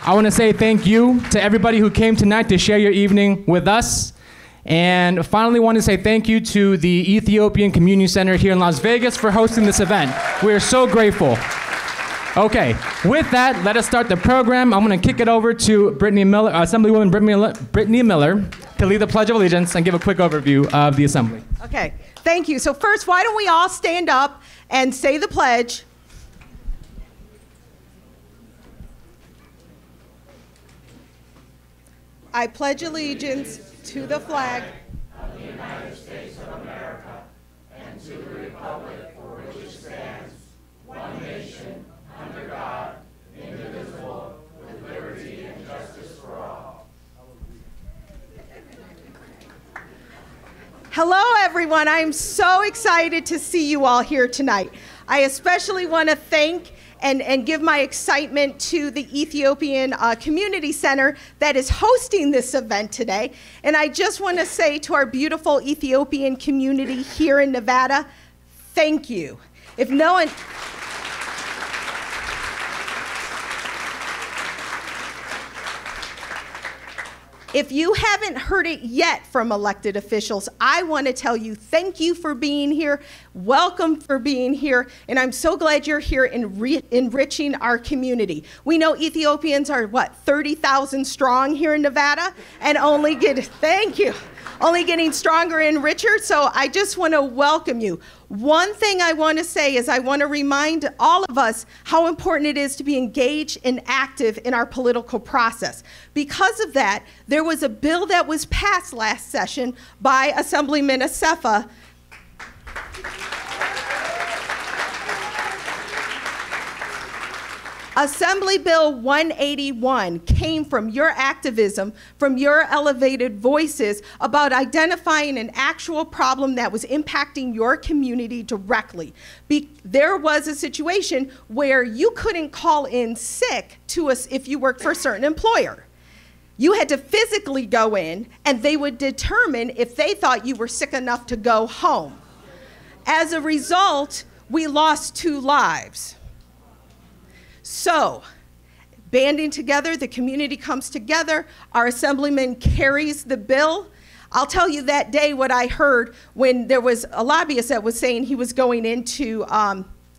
I want to say thank you to everybody who came tonight to share your evening with us. And finally, want to say thank you to the Ethiopian Community Center here in Las Vegas for hosting this event. We are so grateful. Okay, with that, let us start the program. I'm going to kick it over to Assemblywoman Brittany Miller to lead the Pledge of Allegiance and give a quick overview of the Assembly. Okay, thank you. So first, why don't we all stand up and say the pledge. I pledge allegiance to the flag of the United States of America and to the republic for which it stands, one nation, under God, indivisible, with liberty and justice for all. Hello, everyone. I'm so excited to see you all here tonight. I especially want to thank and give my excitement to the Ethiopian Community Center that is hosting this event today. And I just want to say to our beautiful Ethiopian community here in Nevada, thank you. If no one... If you haven't heard it yet from elected officials, I want to tell you thank you for being here, welcome for being here, and I'm so glad you're here enriching our community. We know Ethiopians are, 30,000 strong here in Nevada, and only getting stronger and richer, so I just want to welcome you. One thing I want to say is I want to remind all of us how important it is to be engaged and active in our political process. Because of that, there was a bill that was passed last session by Assemblyman Asefa. Assembly Bill 181 came from your activism, from your elevated voices about identifying an actual problem that was impacting your community directly. There was a situation where you couldn't call in sick to us if you worked for a certain employer. You had to physically go in, and they would determine if they thought you were sick enough to go home. As a result, we lost 2 lives. So, banding together, the community comes together, our assemblyman carries the bill. I'll tell you that day what I heard when there was a lobbyist that was saying he was going in to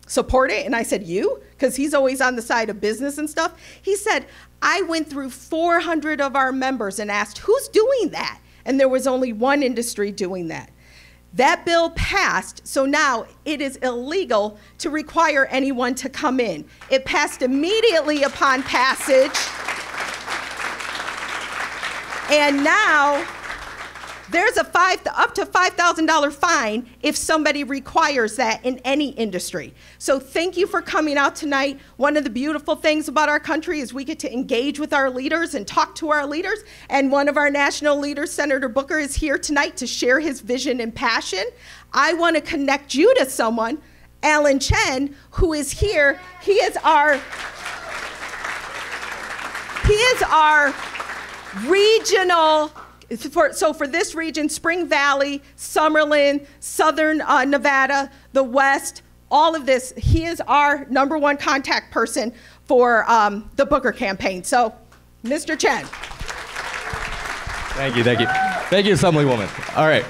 support it, and I said, you? Because he's always on the side of business and stuff. He said, I went through 400 of our members and asked, who's doing that? And there was only one industry doing that. That bill passed, so now it is illegal to require anyone to come in. It passed immediately upon passage. And now there's a up to $5,000 fine if somebody requires that in any industry. So thank you for coming out tonight. One of the beautiful things about our country is we get to engage with our leaders and talk to our leaders. And one of our national leaders, Senator Booker, is here tonight to share his vision and passion. I want to connect you to someone, Alan Chen, who is here. He is our regional. So for this region, Spring Valley, Summerlin, Southern Nevada, the West, all of this, he is our #1 contact person for the Booker campaign. So, Mr. Chen. Thank you. Thank you, Assemblywoman. All right.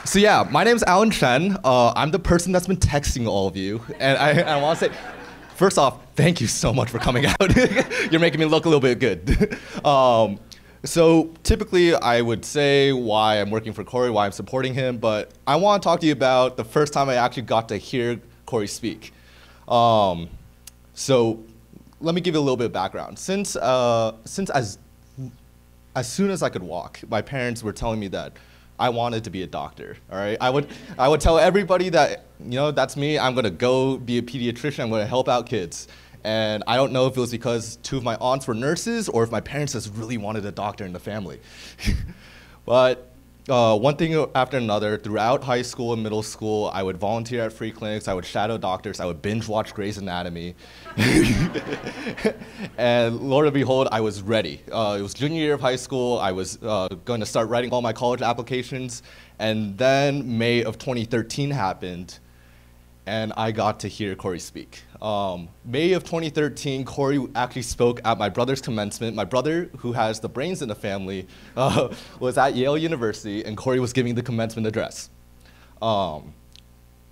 So yeah, my name is Alan Chen. I'm the person that's been texting all of you. And I want to say, first off, thank you so much for coming out. You're making me look a little bit good. So typically I would say why I'm working for Cory, why I'm supporting him, but I want to talk to you about the first time I actually got to hear Cory speak. So let me give you a little bit of background. Since as soon as I could walk, my parents were telling me that I wanted to be a doctor, all right? I would tell everybody that, that's me, I'm gonna go be a pediatrician, I'm gonna help out kids. And I don't know if it was because 2 of my aunts were nurses or if my parents just really wanted a doctor in the family. But one thing after another, throughout high school and middle school, I would volunteer at free clinics, I would shadow doctors, I would binge watch Grey's Anatomy. And Lord and behold, I was ready. It was junior year of high school, I was going to start writing all my college applications, and then May of 2013 happened, and I got to hear Cory speak. May of 2013, Cory actually spoke at my brother's commencement. My brother, who has the brains in the family, was at Yale University, and Cory was giving the commencement address.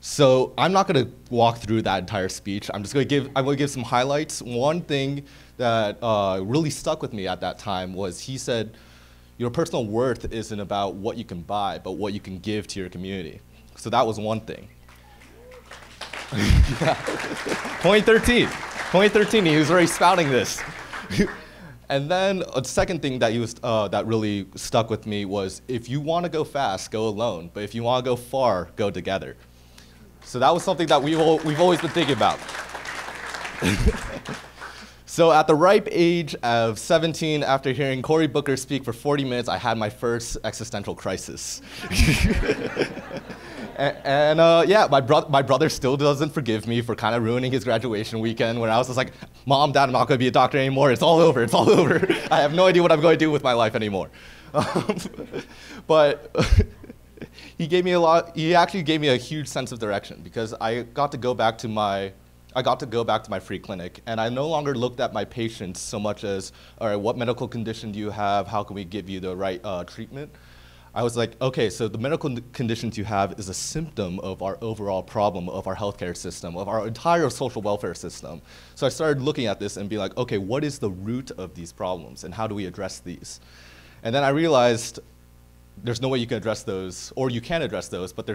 So I'm not going to walk through that entire speech. I'm going to give some highlights. One thing that really stuck with me at that time was he said, your personal worth isn't about what you can buy, but what you can give to your community. So that was one thing. 2013, he was already spouting this. And then a second thing that that really stuck with me was, if you want to go fast, go alone. But if you want to go far, go together. So that was something that we've always been thinking about. So at the ripe age of 17, after hearing Cory Booker speak for 40 minutes, I had my first existential crisis. Yeah, my brother still doesn't forgive me for kind of ruining his graduation weekend, when I was just like, Mom, Dad, I'm not going to be a doctor anymore. It's all over. It's all over. I have no idea what I'm going to do with my life anymore. But he actually gave me a huge sense of direction, because I got to go back to my free clinic, and I no longer looked at my patients so much as, all right, what medical condition do you have? How can we give you the right treatment? I was like, okay, so the medical conditions you have is a symptom of our overall problem of our healthcare system, of our entire social welfare system. So I started looking at this and being like, okay, what is the root of these problems, and how do we address these? And then I realized there's no way you can address those, or you can address those, but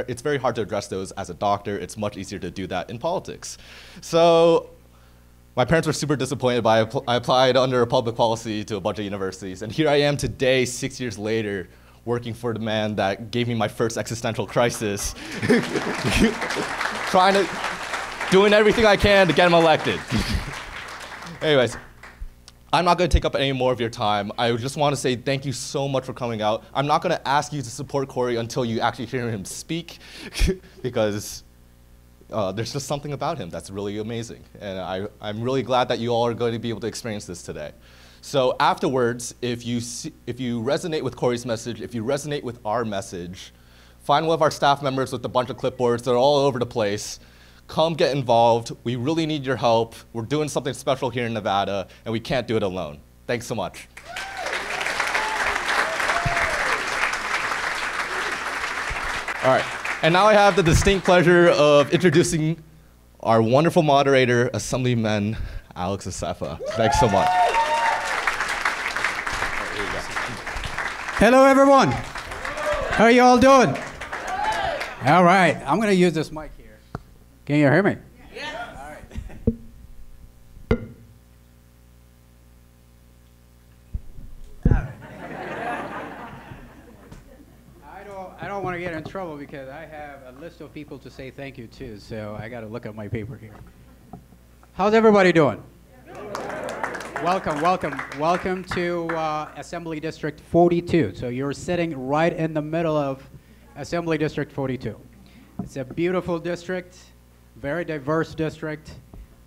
it's very hard to address those as a doctor. It's much easier to do that in politics. So my parents were super disappointed, but I applied under a public policy to a bunch of universities. And here I am today, 6 years later, working for the man that gave me my first existential crisis, doing everything I can to get him elected. Anyways, I'm not going to take up any more of your time. I just want to say thank you so much for coming out. I'm not going to ask you to support Cory until you actually hear him speak, because there's just something about him that's really amazing. And I'm really glad that you all are going to be able to experience this today. So afterwards, if you resonate with Cory's message, if you resonate with our message, find one of our staff members with a bunch of clipboards. They're all over the place. Come get involved. We really need your help. We're doing something special here in Nevada, and we can't do it alone. Thanks so much. All right, and now I have the distinct pleasure of introducing our wonderful moderator, Assemblyman Alex Asefa. Thanks so much. Hello, everyone. How are you all doing? All right, I'm going to use this mic here. Can you hear me? Yes. All right. I don't want to get in trouble, because I have a list of people to say thank you to, so I got to look at my paper here. How's everybody doing? Welcome to Assembly District 42. So you're sitting right in the middle of Assembly District 42. It's a beautiful district, very diverse district.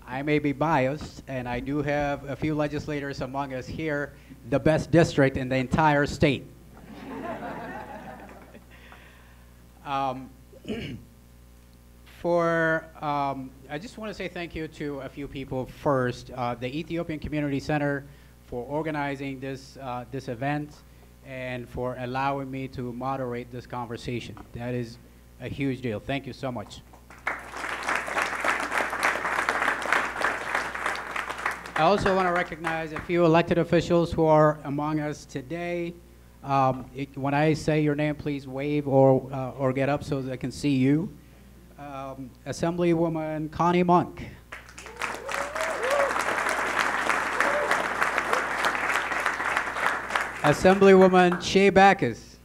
I may be biased, and I do have a few legislators among us here, the best district in the entire state. I just want to say thank you to a few people first. The Ethiopian Community Center for organizing this event, and for allowing me to moderate this conversation. That is a huge deal. Thank you so much. I also want to recognize a few elected officials who are among us today. When I say your name, please wave or get up so that I can see you. Assemblywoman Connie Monk. Assemblywoman Shea Backus.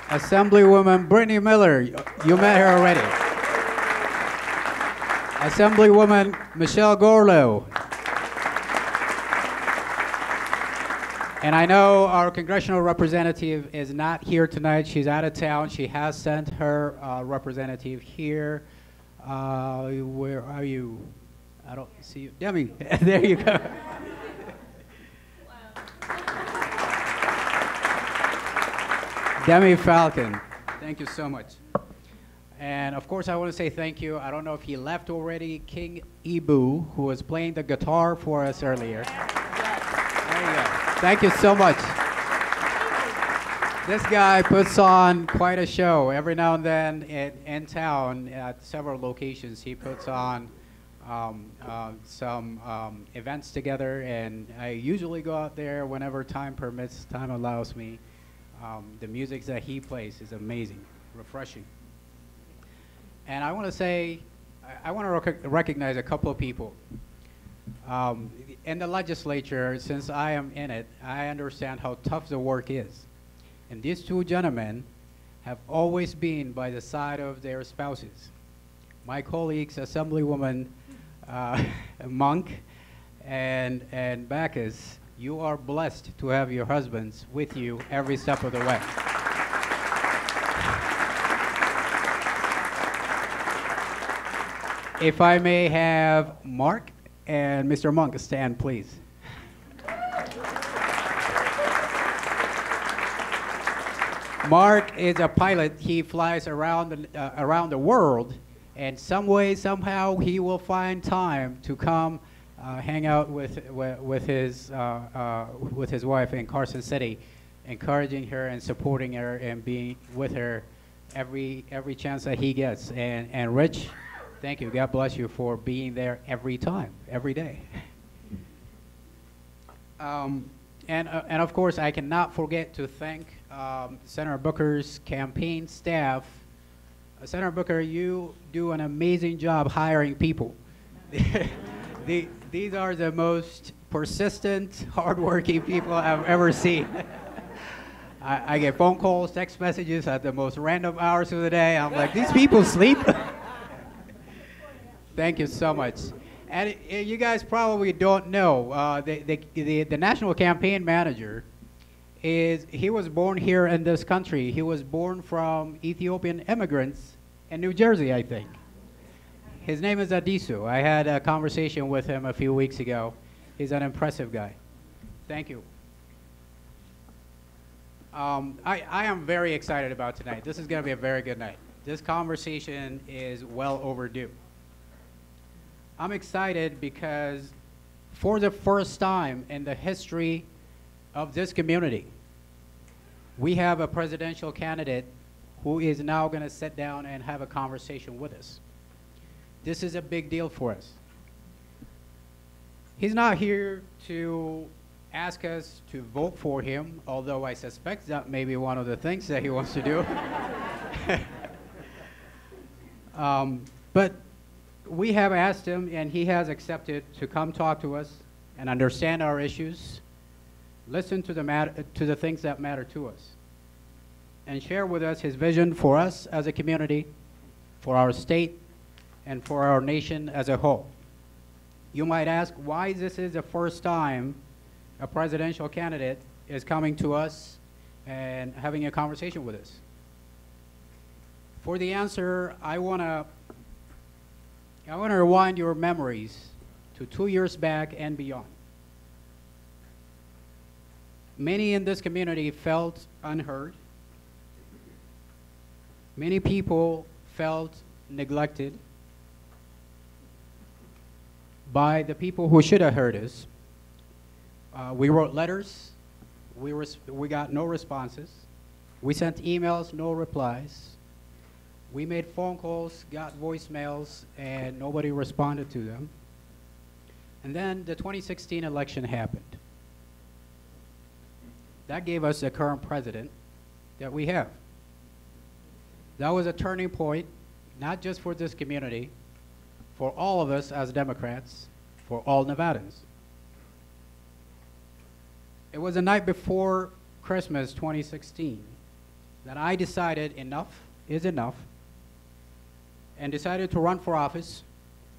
Assemblywoman Brittany Miller. You met her already. Assemblywoman Michelle Gorlow. And I know our congressional representative is not here tonight. She's out of town. She has sent her representative here. Where are you? I don't see you. Demi, there you go. Demi Falcon, thank you so much. And of course, I want to say thank you. I don't know if he left already, King Ibu, who was playing the guitar for us earlier. There you go. Thank you so much. This guy puts on quite a show. Every now and then in town, at several locations, he puts on some events together, and I usually go out there whenever time permits, time allows me. The music that he plays is amazing, refreshing. And I want to say, I want to recognize a couple of people. In the legislature, since I am in it, I understand how tough the work is. And these two gentlemen have always been by the side of their spouses. My colleagues, Assemblywoman Monk and Bacchus, you are blessed to have your husbands with you every step of the way. If I may have Mark and Mr. Monk stand, please. Mark is a pilot. He flies around the world, and some way, somehow, he will find time to come hang out with his wife in Carson City, encouraging her and supporting her and being with her every chance that he gets. And Rich, thank you. God bless you for being there every time, every day. And of course, I cannot forget to thank Senator Booker's campaign staff. Senator Booker, you do an amazing job hiring people. These are the most persistent, hardworking people I've ever seen. I get phone calls, text messages at the most random hours of the day. I'm like, these people sleep? Thank you so much. And you guys probably don't know, the national campaign manager he was born here in this country. He was born from Ethiopian immigrants in New Jersey, I think. His name is Adisu. I had a conversation with him a few weeks ago. He's an impressive guy. Thank you. I am very excited about tonight. This is going to be a very good night. This conversation is well overdue. I'm excited because for the first time in the history of this community, we have a presidential candidate who is now going to sit down and have a conversation with us. This is a big deal for us. He's not here to ask us to vote for him, although I suspect that may be one of the things that he wants to do. But we have asked him, and he has accepted to come talk to us and understand our issues, listen to the things that matter to us, and share with us his vision for us as a community, for our state, and for our nation as a whole. You might ask why this is the first time a presidential candidate is coming to us and having a conversation with us. For the answer, I want to rewind your memories to 2 years back and beyond. Many in this community felt unheard. Many people felt neglected by the people who should have heard us. We wrote letters. We got no responses. We sent emails, no replies. We made phone calls, got voicemails, and nobody responded to them. And then the 2016 election happened. That gave us the current president that we have. That was a turning point, not just for this community, for all of us as Democrats, for all Nevadans. It was the night before Christmas 2016 that I decided enough is enough and decided to run for office,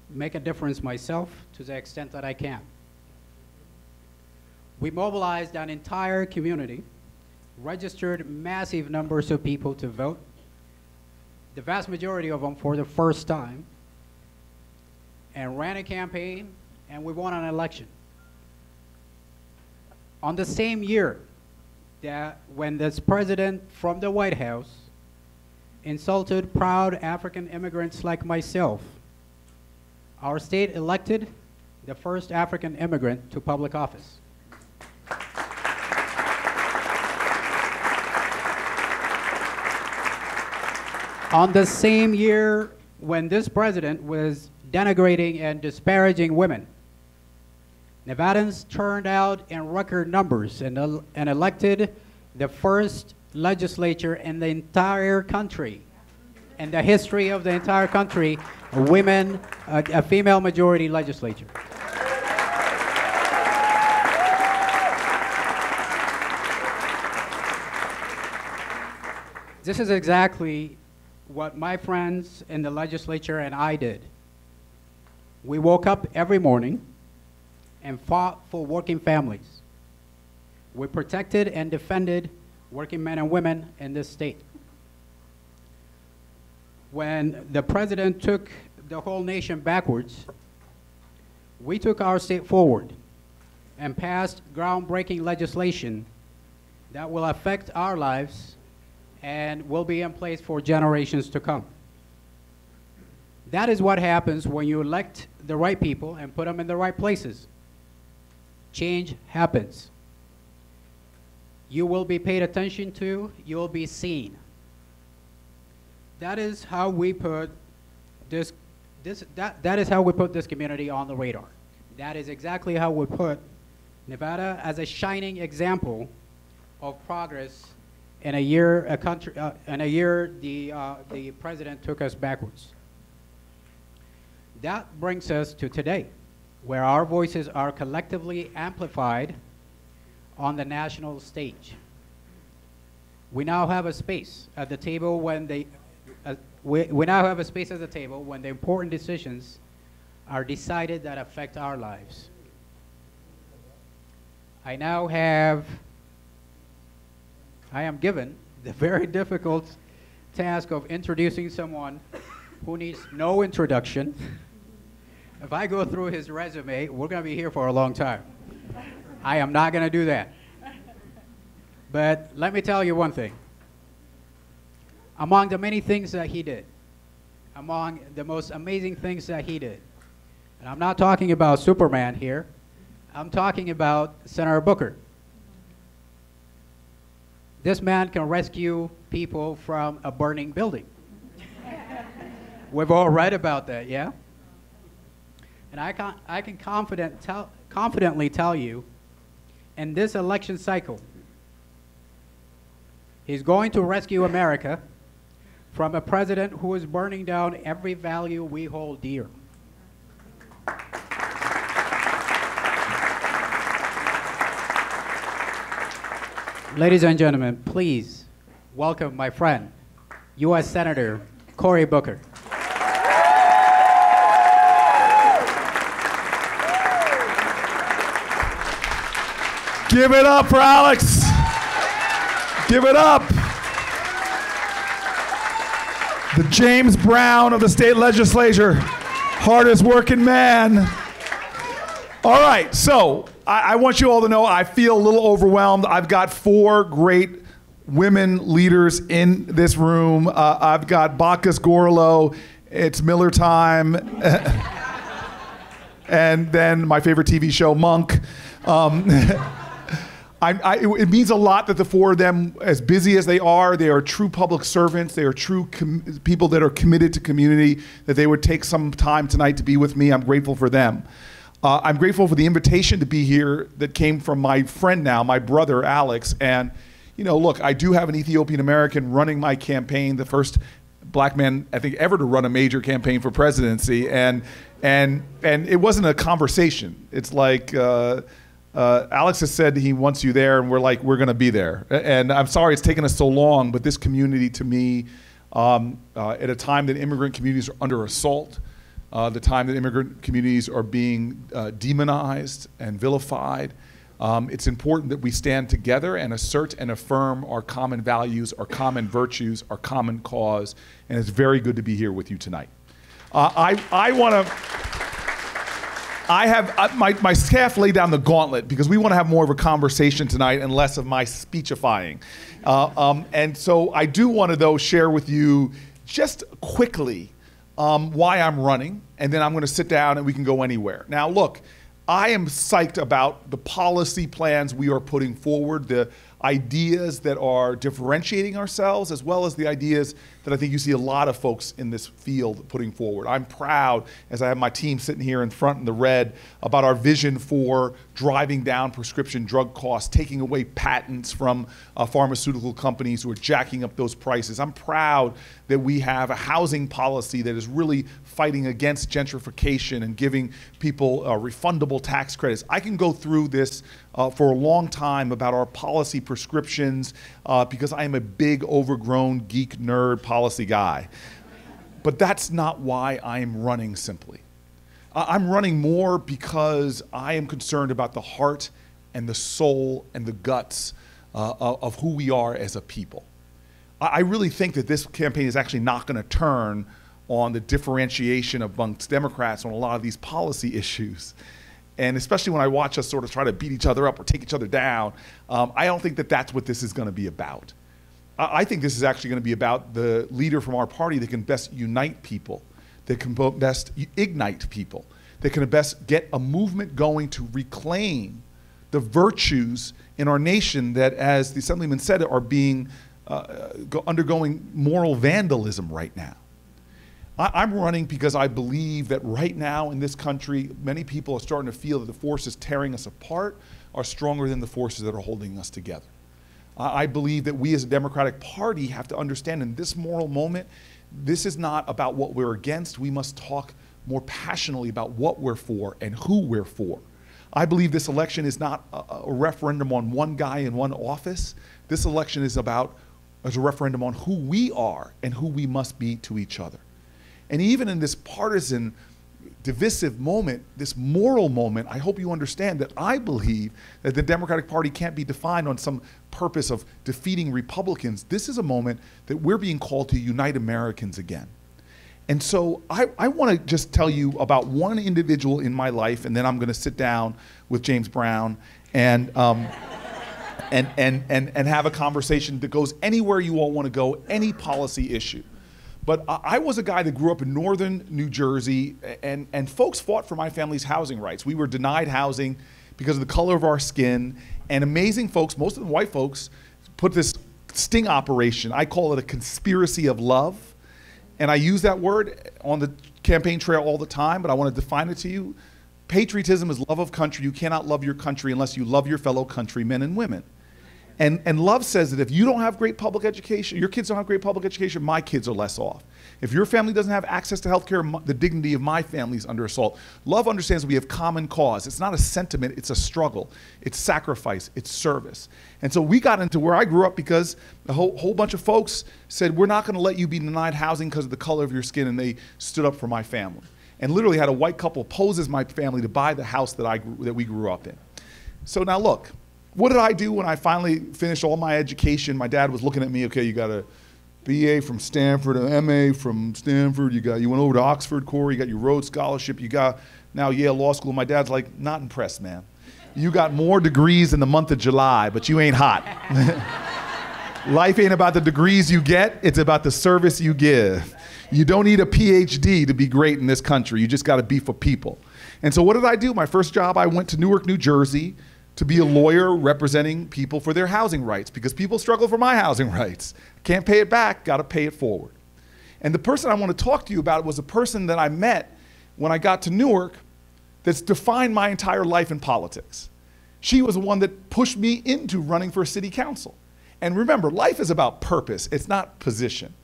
make a difference myself to the extent that I can. We mobilized an entire community, registered massive numbers of people to vote, the vast majority of them for the first time, and ran a campaign, and we won an election. On the same year, that when this president from the White House insulted proud African immigrants like myself, our state elected the first African immigrant to public office. On the same year when this president was denigrating and disparaging women, Nevadans turned out in record numbers and elected the first legislature in the entire country, in the history of the entire country, a female majority legislature. This is exactly what my friends in the legislature and I did. We woke up every morning and fought for working families. We protected and defended working men and women in this state. When the president took the whole nation backwards, we took our state forward and passed groundbreaking legislation that will affect our lives and will be in place for generations to come. That is what happens when you elect the right people and put them in the right places. Change happens. You will be paid attention to, you will be seen. That is how we put this community on the radar. That is exactly how we put Nevada as a shining example of progress in a year the president took us backwards. That brings us to today, where our voices are collectively amplified on the national stage. We now have a space at the table when the important decisions are decided that affect our lives. I am given the very difficult task of introducing someone who needs no introduction. If I go through his resume, we're going to be here for a long time. I am not going to do that. But let me tell you one thing. Among the many things that he did, among the most amazing things that he did, and I'm not talking about Superman here, I'm talking about Senator Booker. This man can rescue people from a burning building. We've all read about that, yeah? And I can confidently tell you, in this election cycle, he's going to rescue America from a president who is burning down every value we hold dear. Ladies and gentlemen, please welcome my friend, U.S. Senator Cory Booker. Give it up for Alex. Give it up. The James Brown of the state legislature, hardest working man. All right, so I want you all to know I feel a little overwhelmed. I've got 4 great women leaders in this room. I've got Bacchus Gorlo, it's Miller time, and then my favorite TV show, Monk. It means a lot that the 4 of them, as busy as they are true public servants. They are true people that are committed to community, that they would take some time tonight to be with me. I'm grateful for them. I'm grateful for the invitation to be here that came from my friend now, my brother, Alex. And, you know, look, I do have an Ethiopian American running my campaign, the first black man, I think, ever to run a major campaign for presidency. And it wasn't a conversation. It's like, Alex has said he wants you there, and we're like, we're going to be there. And I'm sorry it's taken us so long, but this community, to me, at a time that immigrant communities are under assault, the time that immigrant communities are being demonized and vilified, it's important that we stand together and assert and affirm our common values, our common virtues, our common cause, and it's very good to be here with you tonight. I I have my staff laid down the gauntlet because we want to have more of a conversation tonight and less of my speechifying. And so I do want to, though, share with you just quickly why I'm running, and then I'm going to sit down and we can go anywhere. Now, look, I am psyched about the policy plans we are putting forward, the ideas that are differentiating ourselves, as well as the ideas that I think you see a lot of folks in this field putting forward. I'm proud, as I have my team sitting here in front in the red, about our vision for driving down prescription drug costs, taking away patents from pharmaceutical companies who are jacking up those prices. I'm proud that we have a housing policy that is really fighting against gentrification and giving people refundable tax credits. I can go through this for a long time about our policy prescriptions because I am a big, overgrown, geek, nerd policy guy. But that's not why I'm running simply. I'm running more because I am concerned about the heart and the soul and the guts of who we are as a people. I really think that this campaign is actually not going to turn on the differentiation amongst Democrats on a lot of these policy issues. And especially when I watch us sort of try to beat each other up or take each other down, I don't think that that's what this is going to be about. I think this is actually going to be about the leader from our party that can best unite people, that can best ignite people, that can best get a movement going to reclaim the virtues in our nation that, as the Assemblyman said, are being undergoing moral vandalism right now. I'm running because I believe that right now in this country, many people are starting to feel that the forces tearing us apart are stronger than the forces that are holding us together. I believe that we as a Democratic Party have to understand in this moral moment, this is not about what we're against. We must talk more passionately about what we're for and who we're for. I believe this election is not a referendum on one guy in one office. This election is a referendum on who we are and who we must be to each other. And even in this partisan, divisive moment, this moral moment, I hope you understand that I believe that the Democratic Party can't be defined on some purpose of defeating Republicans. This is a moment that we're being called to unite Americans again. And so I want to just tell you about one individual in my life, and then I'm going to sit down with James Brown and have a conversation that goes anywhere you all want to go, any policy issue. But I was a guy that grew up in northern New Jersey, and folks fought for my family's housing rights. We were denied housing because of the color of our skin, and amazing folks, most of the white folks, put this sting operation. I call it a conspiracy of love, and I use that word on the campaign trail all the time, but I want to define it to you. Patriotism is love of country. You cannot love your country unless you love your fellow countrymen and women. And love says that if you don't have great public education, your kids don't have great public education, my kids are less off. If your family doesn't have access to health care, the dignity of my family is under assault. Love understands we have common cause. It's not a sentiment, it's a struggle. It's sacrifice, it's service. And so we got into where I grew up because a whole bunch of folks said, we're not gonna let you be denied housing because of the color of your skin, and they stood up for my family. And literally had a white couple pose as my family to buy the house that we grew up in. So now look, what did I do when I finally finished all my education? My dad was looking at me, okay, you got a BA from Stanford, an MA from Stanford, you went over to Oxford, Cory, you got your Rhodes Scholarship, you got now Yale Law School. My dad's like, not impressed, man. You got more degrees in the month of July, but you ain't hot. Life ain't about the degrees you get, it's about the service you give. You don't need a PhD to be great in this country, you just gotta be for people. And so what did I do? My first job, I went to Newark, New Jersey, to be a lawyer representing people for their housing rights, because people struggle for my housing rights. Can't pay it back, gotta pay it forward. And the person I want to talk to you about was a person that I met when I got to Newark that's defined my entire life in politics. She was the one that pushed me into running for city council. And remember, life is about purpose, it's not position.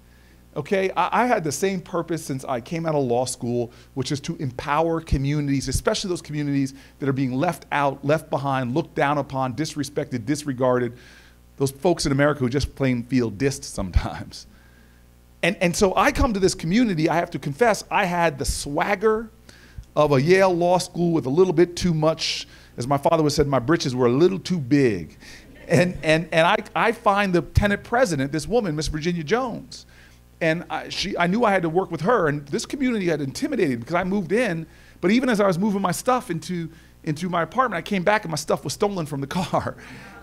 Okay, I had the same purpose since I came out of law school, which is to empower communities, especially those communities that are being left out, left behind, looked down upon, disrespected, disregarded, those folks in America who just plain feel dissed sometimes. And so I come to this community, I have to confess, I had the swagger of a Yale Law School with a little bit too much, as my father would say, my britches were a little too big. And I find the Senate president, this woman, Miss Virginia Jones, and I knew I had to work with her, and this community had intimidated because I moved in But even as I was moving my stuff into my apartment, I came back and my stuff was stolen from the car.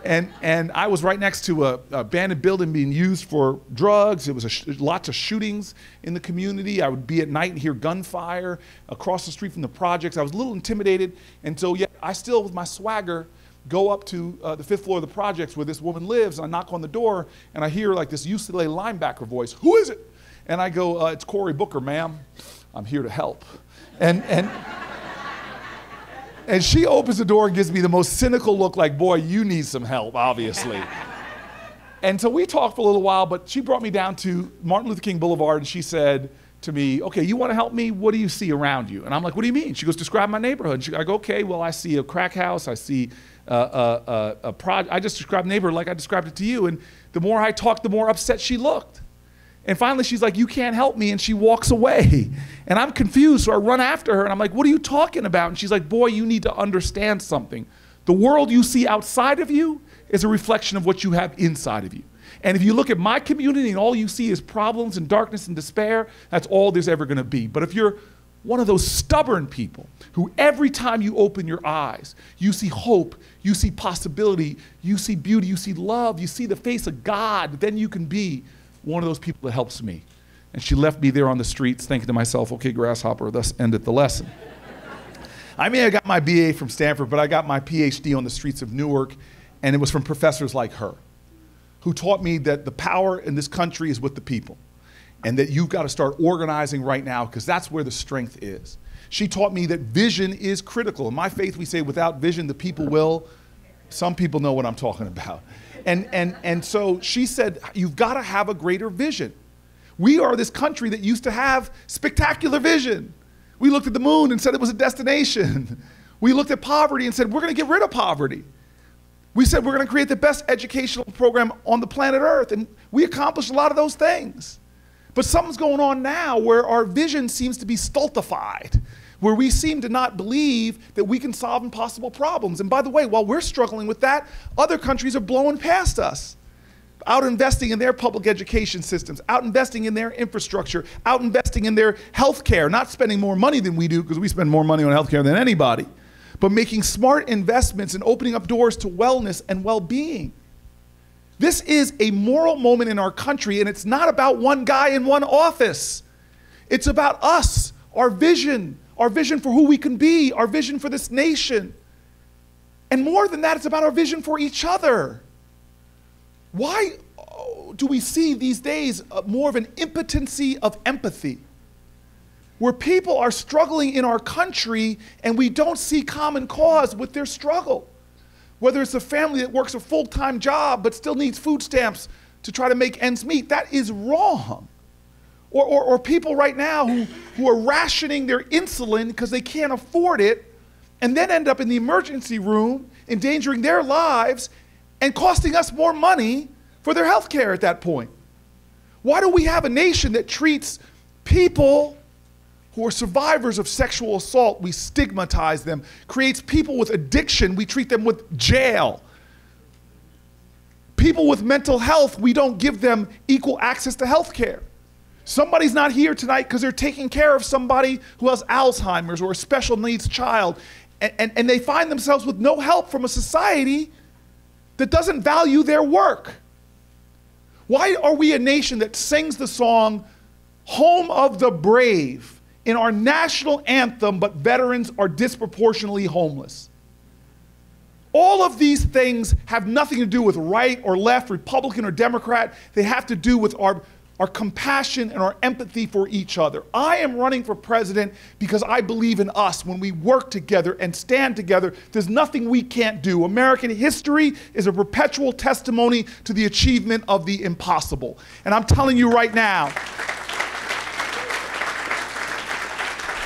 And I was right next to a abandoned building being used for drugs. It was lots of shootings in the community. I would be at night and hear gunfire across the street from the projects. I was a little intimidated, and so yet I still, with my swagger, go up to the 5th floor of the projects where this woman lives. And I knock on the door, and I hear like this UCLA linebacker voice, "Who is it?" And I go, "It's Cory Booker, ma'am. I'm here to help." And she opens the door and gives me the most cynical look like, "Boy, you need some help, obviously." And so we talked for a little while, but she brought me down to Martin Luther King Boulevard, and she said to me, "Okay, you want to help me? What do you see around you?" And I'm like, "What do you mean?" She goes, "Describe my neighborhood." I go, "Okay, well, I see a crack house. I see I just described the neighborhood like I described it to you." And the more I talked, the more upset she looked. And finally, she's like, "You can't help me," and she walks away. And I'm confused, so I run after her, and I'm like, "What are you talking about?" And she's like, "Boy, you need to understand something. The world you see outside of you is a reflection of what you have inside of you. And if you look at my community and all you see is problems and darkness and despair, that's all there's ever gonna be. But if you're one of those stubborn people who every time you open your eyes, you see hope, you see possibility, you see beauty, you see love, you see the face of God, then you can be one of those people that helps me." And she left me there on the streets thinking to myself, "Okay, grasshopper," thus ended the lesson. I mean, I got my BA from Stanford, but I got my PhD on the streets of Newark, and it was from professors like her, who taught me that the power in this country is with the people, and that you've got to start organizing right now, because that's where the strength is. She taught me that vision is critical. In my faith, we say without vision, the people will. Some people know what I'm talking about. And so she said, you've got to have a greater vision. We are this country that used to have spectacular vision. We looked at the moon and said it was a destination. We looked at poverty and said, we're going to get rid of poverty. We said we're going to create the best educational program on the planet Earth, and we accomplished a lot of those things. But something's going on now where our vision seems to be stultified, where we seem to not believe that we can solve impossible problems. And by the way, while we're struggling with that, other countries are blowing past us, out investing in their public education systems, out investing in their infrastructure, out investing in their healthcare, not spending more money than we do, because we spend more money on healthcare than anybody, but making smart investments and opening up doors to wellness and well-being. This is a moral moment in our country, and it's not about one guy in one office. It's about us, our vision for who we can be, our vision for this nation. And more than that, it's about our vision for each other. Why do we see these days more of an impotency of empathy, where people are struggling in our country and we don't see common cause with their struggle? Whether it's a family that works a full-time job but still needs food stamps to try to make ends meet, that is wrong. Or people right now who are rationing their insulin because they can't afford it, and then end up in the emergency room, endangering their lives and costing us more money for their health care at that point. Why do we have a nation that treats people who are survivors of sexual assault, we stigmatize them, creates people with addiction, we treat them with jail. People with mental health, we don't give them equal access to health care. Somebody's not here tonight because they're taking care of somebody who has Alzheimer's or a special needs child, and they find themselves with no help from a society that doesn't value their work. Why are we a nation that sings the song, "Home of the Brave," in our national anthem, but veterans are disproportionately homeless? All of these things have nothing to do with right or left, Republican or Democrat. They have to do with our compassion and our empathy for each other. I am running for president because I believe in us. When we work together and stand together, there's nothing we can't do. American history is a perpetual testimony to the achievement of the impossible. And I'm telling you right now,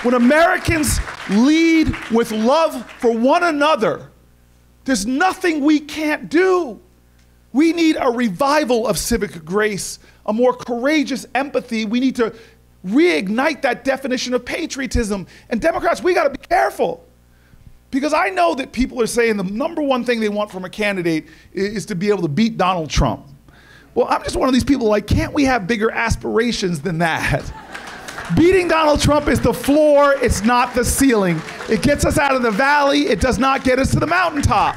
when Americans lead with love for one another, there's nothing we can't do. We need a revival of civic grace, a more courageous empathy. We need to reignite that definition of patriotism. And Democrats, we got to be careful, because I know that people are saying the number one thing they want from a candidate is to be able to beat Donald Trump. Well, I'm just one of these people like, can't we have bigger aspirations than that? Beating Donald Trump is the floor, it's not the ceiling. It gets us out of the valley, it does not get us to the mountaintop.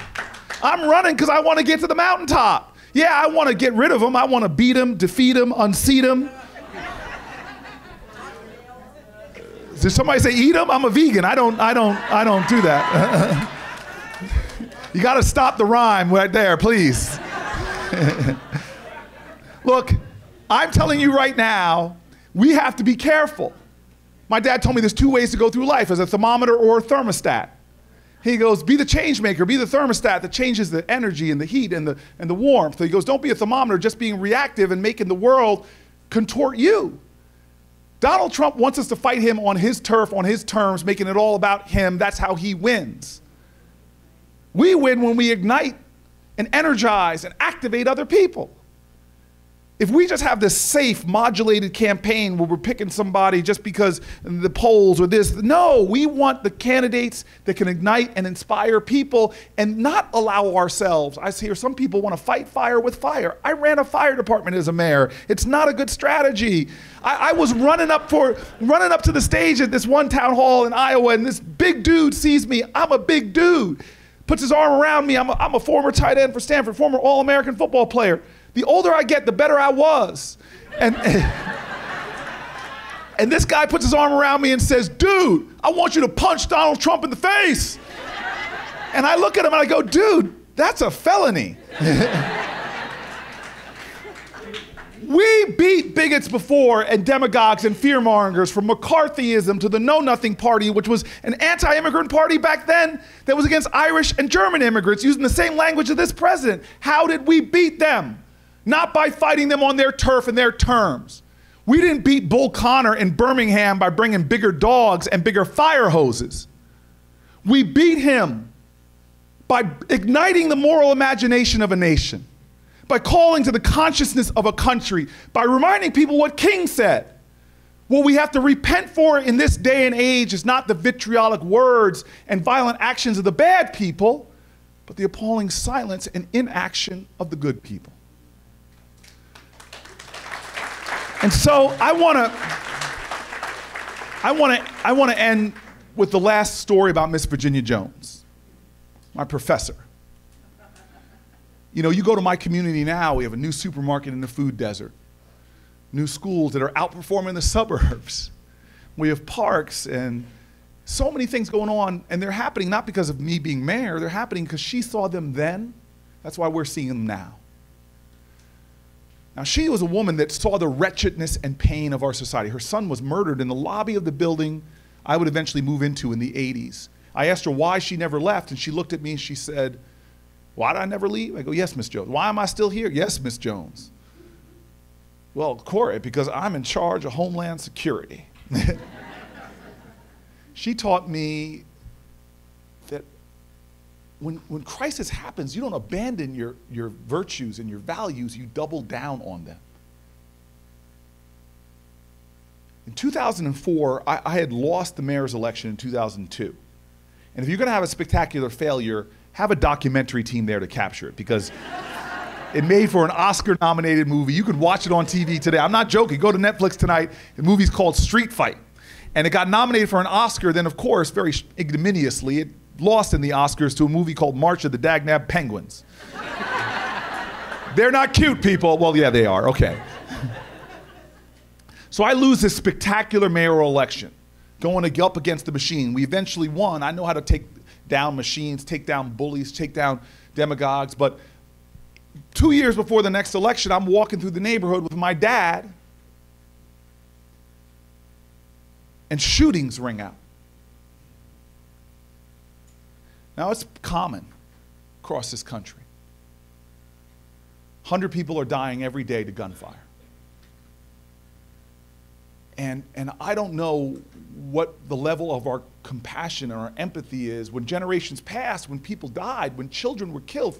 I'm running because I want to get to the mountaintop. Yeah, I want to get rid of him. I want to beat him, defeat him, unseat him. Did somebody say eat him? I'm a vegan. I don't do that. You got to stop the rhyme right there, please. Look, I'm telling you right now, we have to be careful. My dad told me there's two ways to go through life, as a thermometer or a thermostat. He goes, be the change maker, be the thermostat that changes the energy and the heat and the warmth. So he goes, don't be a thermometer just being reactive and making the world contort you. Donald Trump wants us to fight him on his turf, on his terms, making it all about him. That's how he wins. We win when we ignite and energize and activate other people. If we just have this safe, modulated campaign where we're picking somebody just because the polls or this, no, we want the candidates that can ignite and inspire people and not allow ourselves. I hear some people want to fight fire with fire. I ran a fire department as a mayor. It's not a good strategy. I was running up to the stage at this one town hall in Iowa, and this big dude sees me. I'm a big dude. Puts his arm around me. I'm a former tight end for Stanford, former All-American football player. The older I get, the better I was. And this guy puts his arm around me and says, dude, I want you to punch Donald Trump in the face. And I look at him and I go, dude, that's a felony. We beat bigots before and demagogues and fearmongers, from McCarthyism to the Know Nothing Party, which was an anti-immigrant party back then that was against Irish and German immigrants using the same language as this president. How did we beat them? Not by fighting them on their turf and their terms. We didn't beat Bull Connor in Birmingham by bringing bigger dogs and bigger fire hoses. We beat him by igniting the moral imagination of a nation, by calling to the consciousness of a country, by reminding people what King said. What we have to repent for in this day and age is not the vitriolic words and violent actions of the bad people, but the appalling silence and inaction of the good people. And so I want to end with the last story about Miss Virginia Jones, my professor. You know, you go to my community now, we have a new supermarket in the food desert, new schools that are outperforming the suburbs. We have parks and so many things going on, and they're happening not because of me being mayor, they're happening because she saw them then. That's why we're seeing them now. Now, she was a woman that saw the wretchedness and pain of our society. Her son was murdered in the lobby of the building I would eventually move into in the 80s. I asked her why she never left, and she looked at me and she said, why did I never leave? I go, yes, Miss Jones. Why am I still here? Yes, Miss Jones. Well, Cory, because I'm in charge of Homeland Security. She taught me that when crisis happens, you don't abandon your virtues and your values, you double down on them. In 2004, I had lost the mayor's election in 2002. And if you're gonna have a spectacular failure, have a documentary team there to capture it, because it made for an Oscar-nominated movie. You could watch it on TV today. I'm not joking. Go to Netflix tonight. The movie's called Street Fight. And it got nominated for an Oscar. Then, of course, very ignominiously, it lost in the Oscars to a movie called March of the Dagnab Penguins. They're not cute, people. Well, yeah, they are. Okay. So I lose this spectacular mayoral election, going up against the machine. We eventually won. I know how to take down machines, take down bullies, take down demagogues. But 2 years before the next election, I'm walking through the neighborhood with my dad, and shootings ring out. Now, it's common across this country. 100 people are dying every day to gunfire. And I don't know what the level of our compassion and our empathy is. When generations passed, when people died, when children were killed,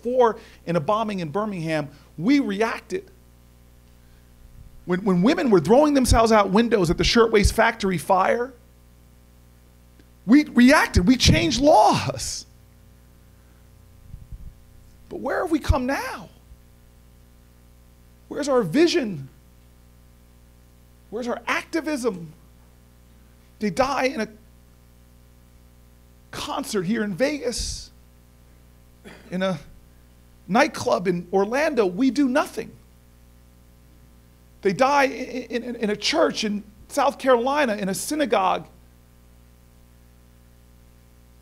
in a bombing in Birmingham, we reacted. When women were throwing themselves out windows at the Shirtwaist Factory fire, we reacted, we changed laws. But where have we come now? Where's our vision? Where's our activism? They die in a concert here in Vegas, in a nightclub in Orlando. We do nothing. They die in a church in South Carolina, in a synagogue.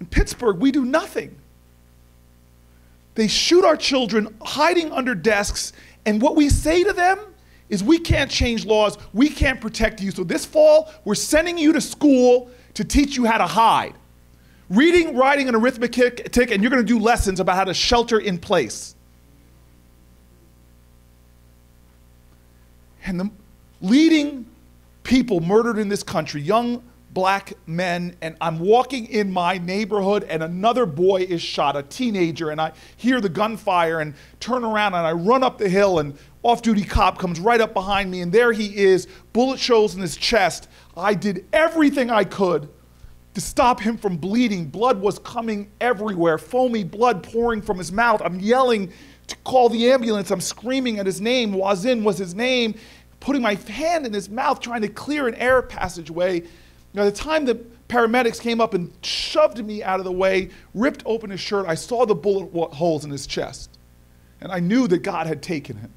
In Pittsburgh, we do nothing. They shoot our children hiding under desks, and what we say to them is, we can't change laws, we can't protect you. So this fall, we're sending you to school to teach you how to hide. Reading, writing, and arithmetic, and you're going to do lessons about how to shelter in place. And the leading people murdered in this country, young black men, and I'm walking in my neighborhood and another boy is shot, a teenager, and I hear the gunfire and turn around and I run up the hill, and off-duty cop comes right up behind me, and there he is, bullet holes in his chest. I did everything I could to stop him from bleeding. Blood was coming everywhere, foamy blood pouring from his mouth. I'm yelling to call the ambulance. I'm screaming at his name. Wazin was his name, putting my hand in his mouth, trying to clear an air passageway. By the time the paramedics came up and shoved me out of the way, ripped open his shirt, I saw the bullet holes in his chest. And I knew that God had taken him.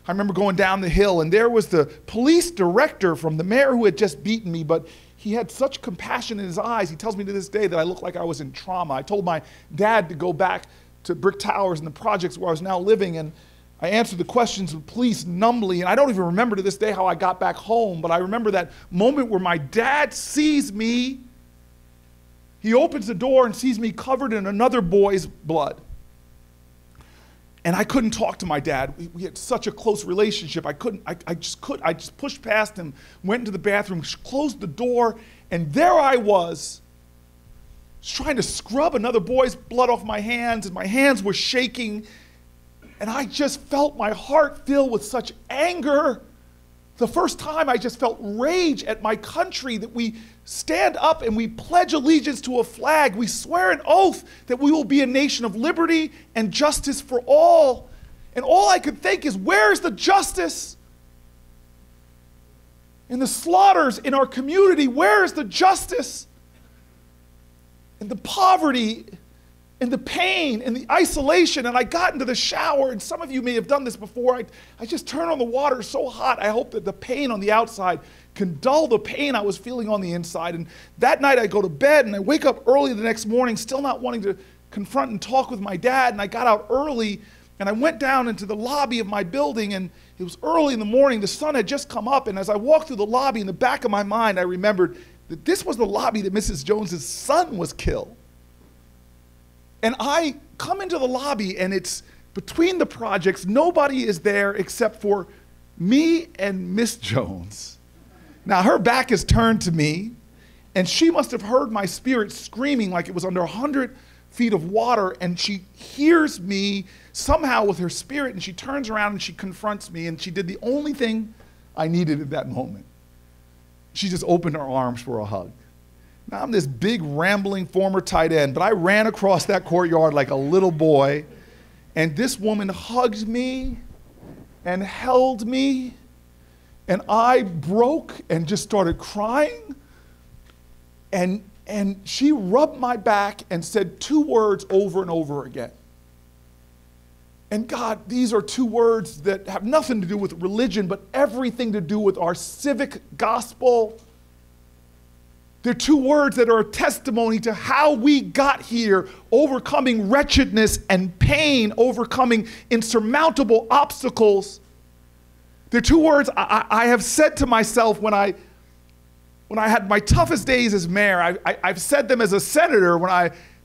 I remember going down the hill, and there was the police director from the mayor who had just beaten me, but he had such compassion in his eyes. He tells me to this day that I looked like I was in trauma. I told my dad to go back to Brick Towers and the projects where I was now living, and I answered the questions of police numbly, and I don't even remember to this day how I got back home, but I remember that moment where my dad sees me. He opens the door and sees me covered in another boy's blood. And I couldn't talk to my dad. We had such a close relationship. I just pushed past him, went into the bathroom, closed the door, and there I was trying to scrub another boy's blood off my hands, and my hands were shaking. And I just felt my heart fill with such anger. The first time I just felt rage at my country, that we stand up and we pledge allegiance to a flag. We swear an oath that we will be a nation of liberty and justice for all. And all I could think is, where's the justice? In the slaughters in our community, where is the justice? And the poverty and the pain and the isolation. And I got into the shower, and some of you may have done this before. I just turned on the water so hot. I hope that the pain on the outside can dull the pain I was feeling on the inside. And that night I go to bed, and I wake up early the next morning, still not wanting to confront and talk with my dad. And I got out early, and I went down into the lobby of my building, and it was early in the morning. The sun had just come up, and as I walked through the lobby, in the back of my mind, I remembered that this was the lobby that Mrs. Jones's son was killed. And I come into the lobby, and it's between the projects. Nobody is there except for me and Miss Jones. Now, her back is turned to me, and she must have heard my spirit screaming like it was under 100 feet of water, and she hears me somehow with her spirit, and she turns around and she confronts me, and she did the only thing I needed at that moment. She just opened her arms for a hug. Now, I'm this big, rambling former tight end, but I ran across that courtyard like a little boy, and this woman hugged me and held me, and I broke and just started crying, and she rubbed my back and said 2 words over and over again. And God, these are 2 words that have nothing to do with religion, but everything to do with our civic gospel. They're 2 words that are a testimony to how we got here, overcoming wretchedness and pain, overcoming insurmountable obstacles. They're 2 words I have said to myself when I had my toughest days as mayor. I've said them as a senator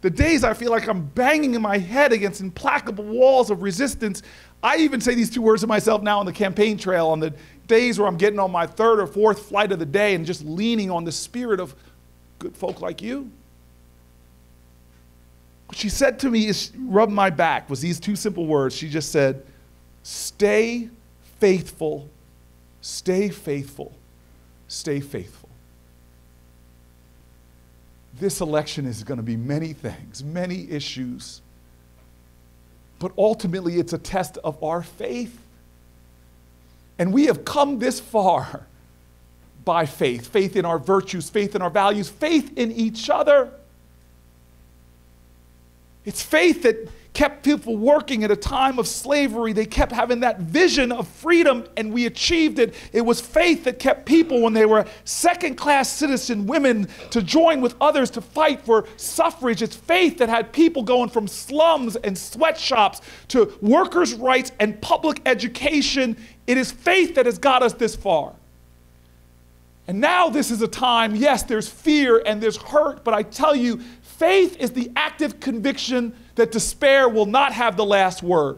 the days I feel like I'm banging in my head against implacable walls of resistance. I even say these 2 words to myself now on the campaign trail, on the days where I'm getting on my 3rd or 4th flight of the day and just leaning on the spirit of good folk like you. What she said to me is, rubbed my back, was these 2 simple words. She just said, stay faithful, stay faithful, stay faithful. This election is going to be many things, many issues, but ultimately it's a test of our faith. And we have come this far by faith. Faith in our virtues, faith in our values, faith in each other. It's faith that kept people working at a time of slavery. They kept having that vision of freedom, and we achieved it. It was faith that kept people, when they were second-class citizen women, to join with others to fight for suffrage. It's faith that had people going from slums and sweatshops to workers' rights and public education. It is faith that has got us this far. And now this is a time, yes, there's fear and there's hurt, but I tell you, faith is the active conviction that despair will not have the last word.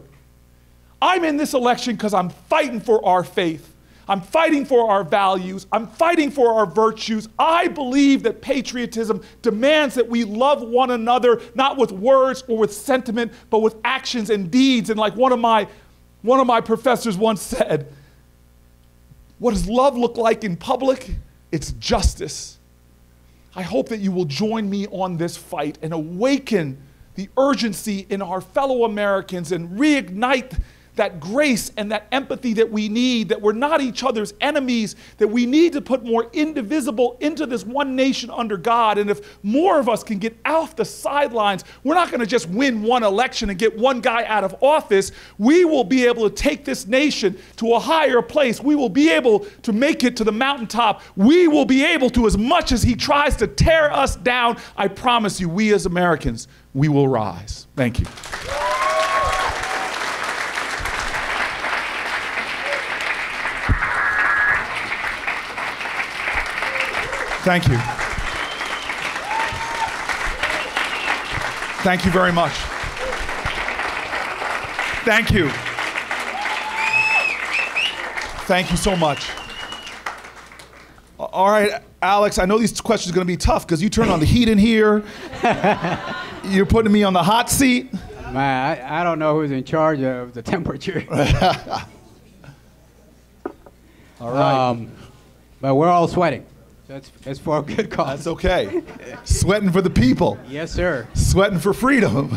I'm in this election because I'm fighting for our faith. I'm fighting for our values. I'm fighting for our virtues. I believe that patriotism demands that we love one another, not with words or with sentiment, but with actions and deeds. And like one of my professors once said, what does love look like in public? It's justice. I hope that you will join me on this fight and awaken the urgency in our fellow Americans and reignite that grace and that empathy that we need, that we're not each other's enemies, that we need to put more indivisible into this one nation under God. And if more of us can get off the sidelines, we're not going to just win one election and get one guy out of office. We will be able to take this nation to a higher place. We will be able to make it to the mountaintop. We will be able to, as much as he tries to tear us down, I promise you, we as Americans, we will rise. Thank you. Thank you. Thank you very much. Thank you. Thank you so much. All right, Alex, I know these questions are going to be tough because you turned on the heat in here. You're putting me on the hot seat. Man, I don't know who's in charge of the temperature. All right. But we're all sweating. So it's for a good cause. That's okay. Sweating for the people. Yes, sir. Sweating for freedom.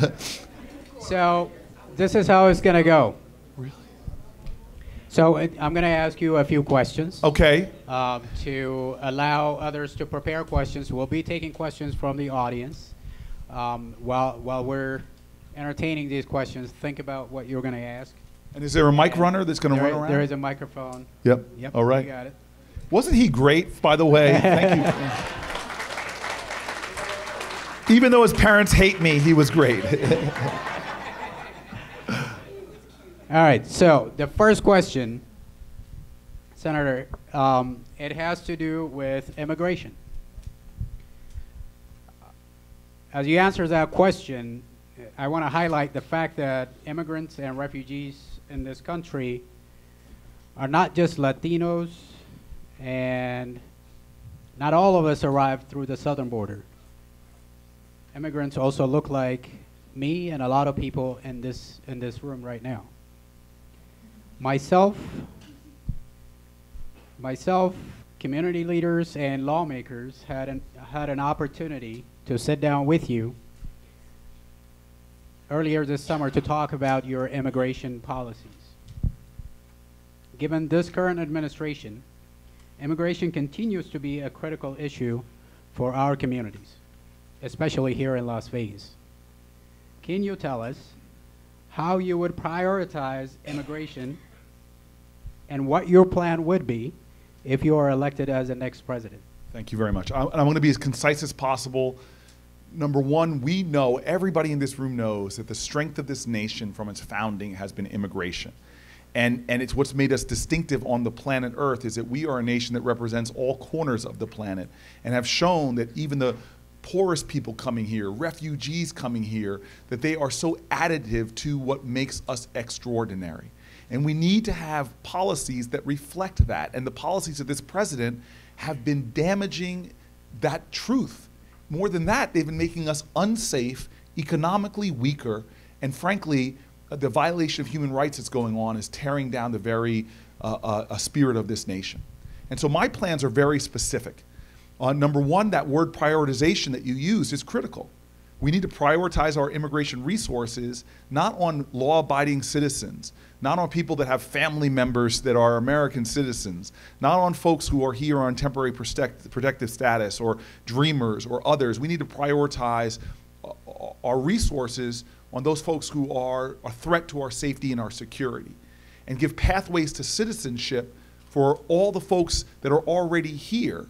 So this is how it's going to go. Really? So I'm going to ask you a few questions. Okay. To allow others to prepare questions. We'll be taking questions from the audience. While we're entertaining these questions, think about what you're going to ask. And is there a mic runner that's going to run around? There is a microphone. Yep. Yep. All right. You got it. Wasn't he great, by the way? Thank you. Even though his parents hate me, he was great. All right, so the first question, Senator, it has to do with immigration. As you answer that question, I want to highlight the fact that immigrants and refugees in this country are not just Latinos, and not all of us arrived through the southern border. Immigrants also look like me and a lot of people in this room right now. Myself, community leaders and lawmakers had an opportunity to sit down with you earlier this summer to talk about your immigration policies. Given this current administration, immigration continues to be a critical issue for our communities, especially here in Las Vegas. Can you tell us how you would prioritize immigration and what your plan would be if you are elected as the next president? Thank you very much. I'm going to be as concise as possible. Number one, we know, everybody in this room knows that the strength of this nation from its founding has been immigration. And it's what's made us distinctive on the planet Earth is that we are a nation that represents all corners of the planet and have shown that even the poorest people coming here, refugees coming here, that they are so additive to what makes us extraordinary. And we need to have policies that reflect that. And the policies of this president have been damaging that truth. More than that, they've been making us unsafe, economically weaker, and frankly, the violation of human rights that's going on is tearing down the very spirit of this nation. And so my plans are very specific. Number one, that word prioritization that you used is critical. We need to prioritize our immigration resources not on law-abiding citizens, not on people that have family members that are American citizens, not on folks who are here on temporary protective status or dreamers or others. We need to prioritize our resources on those folks who are a threat to our safety and our security, and give pathways to citizenship for all the folks that are already here.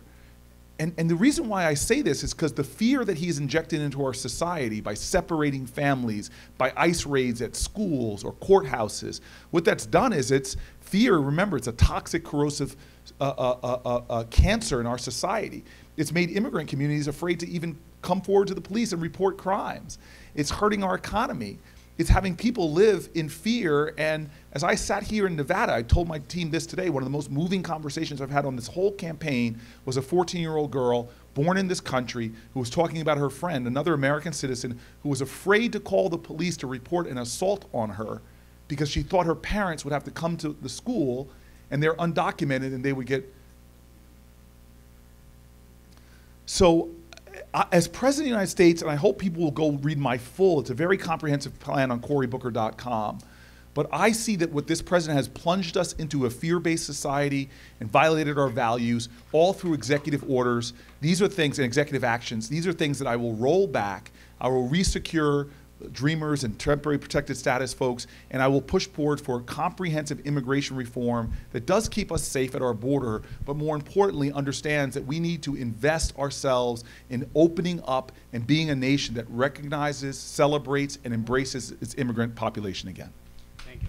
And the reason why I say this is because the fear that he's injected into our society by separating families, by ICE raids at schools or courthouses, what that's done is it's fear. Remember, it's a toxic, corrosive cancer in our society. It's made immigrant communities afraid to even come forward to the police and report crimes. It's hurting our economy. It's having people live in fear. And as I sat here in Nevada, I told my team this today, one of the most moving conversations I've had on this whole campaign was a 14-year-old girl born in this country who was talking about her friend, another American citizen, who was afraid to call the police to report an assault on her because she thought her parents would have to come to the school and they're undocumented and they would get. So as President of the United States, and I hope people will go read my it's a very comprehensive plan on CoryBooker.com, but I see that what this president has plunged us into a fear-based society and violated our values all through executive orders. These are things, and executive actions, these are things that I will roll back. I will resecure dreamers and temporary protected status folks, and I will push forward for comprehensive immigration reform that does keep us safe at our border, but more importantly understands that we need to invest ourselves in opening up and being a nation that recognizes, celebrates, and embraces its immigrant population again. Thank you.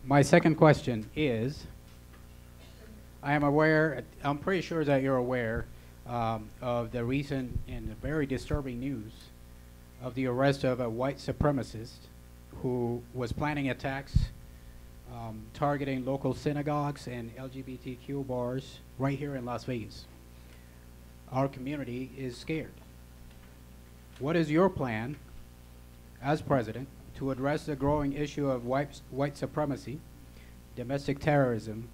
My second question is, I am aware, I'm pretty sure that you're aware of the recent and very disturbing news of the arrest of a white supremacist who was planning attacks targeting local synagogues and LGBTQ bars right here in Las Vegas. Our community is scared. What is your plan as president to address the growing issue of white supremacy, domestic terrorism,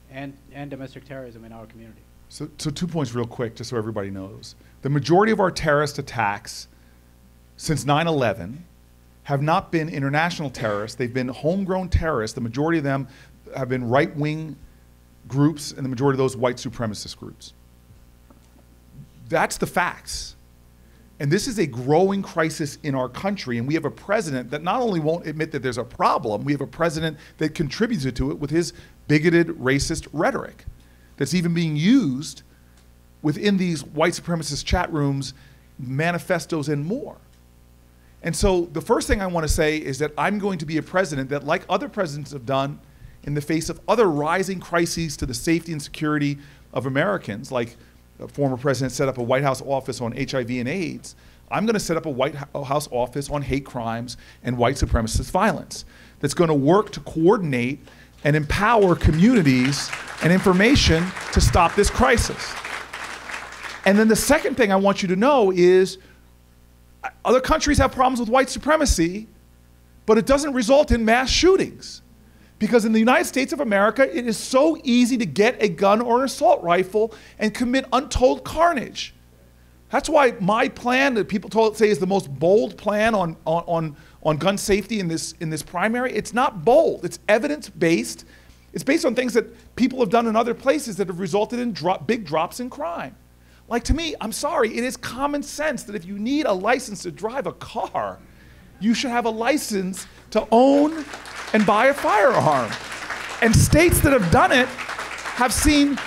and domestic terrorism in our community? So 2 points real quick, just so everybody knows. The majority of our terrorist attacks since 9/11 have not been international terrorists. They've been homegrown terrorists. The majority of them have been right-wing groups, and the majority of those white supremacist groups. That's the facts. And this is a growing crisis in our country, and we have a president that not only won't admit that there's a problem, we have a president that contributes to it with his bigoted, racist rhetoric that's even being used within these white supremacist chat rooms, manifestos, and more. And so the first thing I want to say is that I'm going to be a president that, like other presidents have done in the face of other rising crises to the safety and security of Americans, like a former president set up a White House office on HIV and AIDS, I'm going to set up a White House office on hate crimes and white supremacist violence that's going to work to coordinate and empower communities and information to stop this crisis. And then the second thing I want you to know is other countries have problems with white supremacy, but it doesn't result in mass shootings. Because in the United States of America, it is so easy to get a gun or an assault rifle and commit untold carnage. That's why my plan that people say is the most bold plan on gun safety in this primary. It's not bold. It's evidence-based. It's based on things that people have done in other places that have resulted in big drops in crime. Like, to me, I'm sorry, it is common sense that if you need a license to drive a car, you should have a license to own and buy a firearm. And states that have done it have seen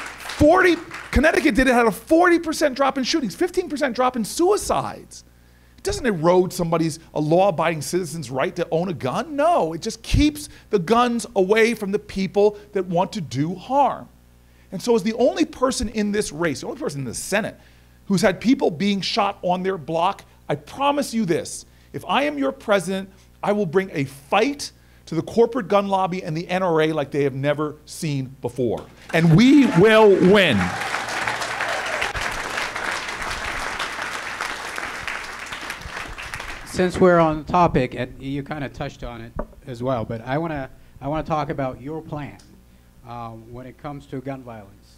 Connecticut did it, had a 40% drop in shootings, 15% drop in suicides. It doesn't erode a law-abiding citizen's right to own a gun. No, it just keeps the guns away from the people that want to do harm. And so as the only person in this race, the only person in the Senate who's had people being shot on their block, I promise you this, if I am your president, I will bring a fight to the corporate gun lobby and the NRA like they have never seen before. And we will win. Since we're on the topic, and you kind of touched on it as well, but I want to talk about your plan when it comes to gun violence.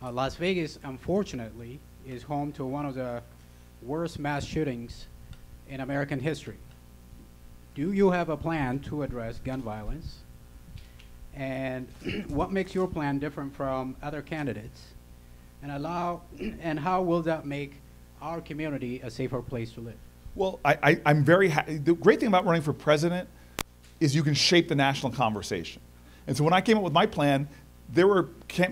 Las Vegas, unfortunately, is home to one of the worst mass shootings in American history. Do you have a plan to address gun violence? And what makes your plan different from other candidates? And how will that make our community a safer place to live? Well, I'm very happy. The great thing about running for president is you can shape the national conversation. And so when I came up with my plan, there were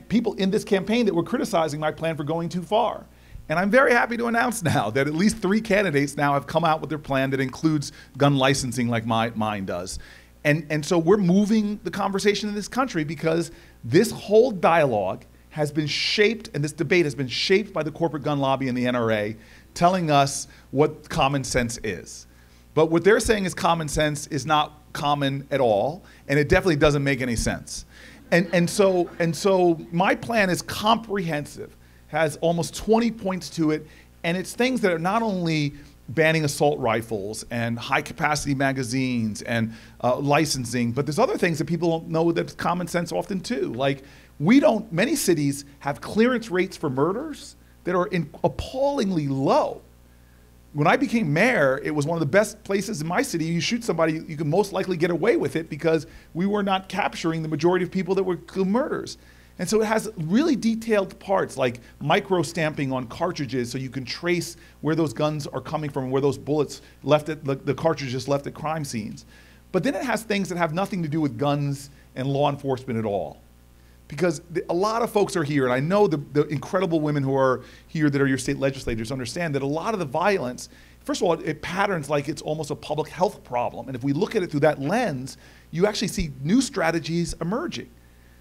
people in this campaign that were criticizing my plan for going too far. And I'm very happy to announce now that at least 3 candidates now have come out with their plan that includes gun licensing like mine does. And so we're moving the conversation in this country because this whole dialogue has been shaped, and this debate has been shaped by the corporate gun lobby and the NRA telling us what common sense is. But what they're saying is common sense is not common at all, and it definitely doesn't make any sense. And so my plan is comprehensive, has almost 20 points to it, and it's things that are not only banning assault rifles and high-capacity magazines and licensing, but there's other things that people don't know that's common sense often too. Like many cities have clearance rates for murders that are appallingly low. When I became mayor, it was one of the best places in my city. You shoot somebody, you can most likely get away with it because we were not capturing the majority of people that were murders. And so it has really detailed parts like micro stamping on cartridges so you can trace where those guns are coming from, where those bullets left at, the cartridges left at crime scenes. But then it has things that have nothing to do with guns and law enforcement at all. Because a lot of folks are here, and I know the incredible women who are here that are your state legislators understand that a lot of the violence, first of all, it patterns like it's almost a public health problem. And if we look at it through that lens, you actually see new strategies emerging.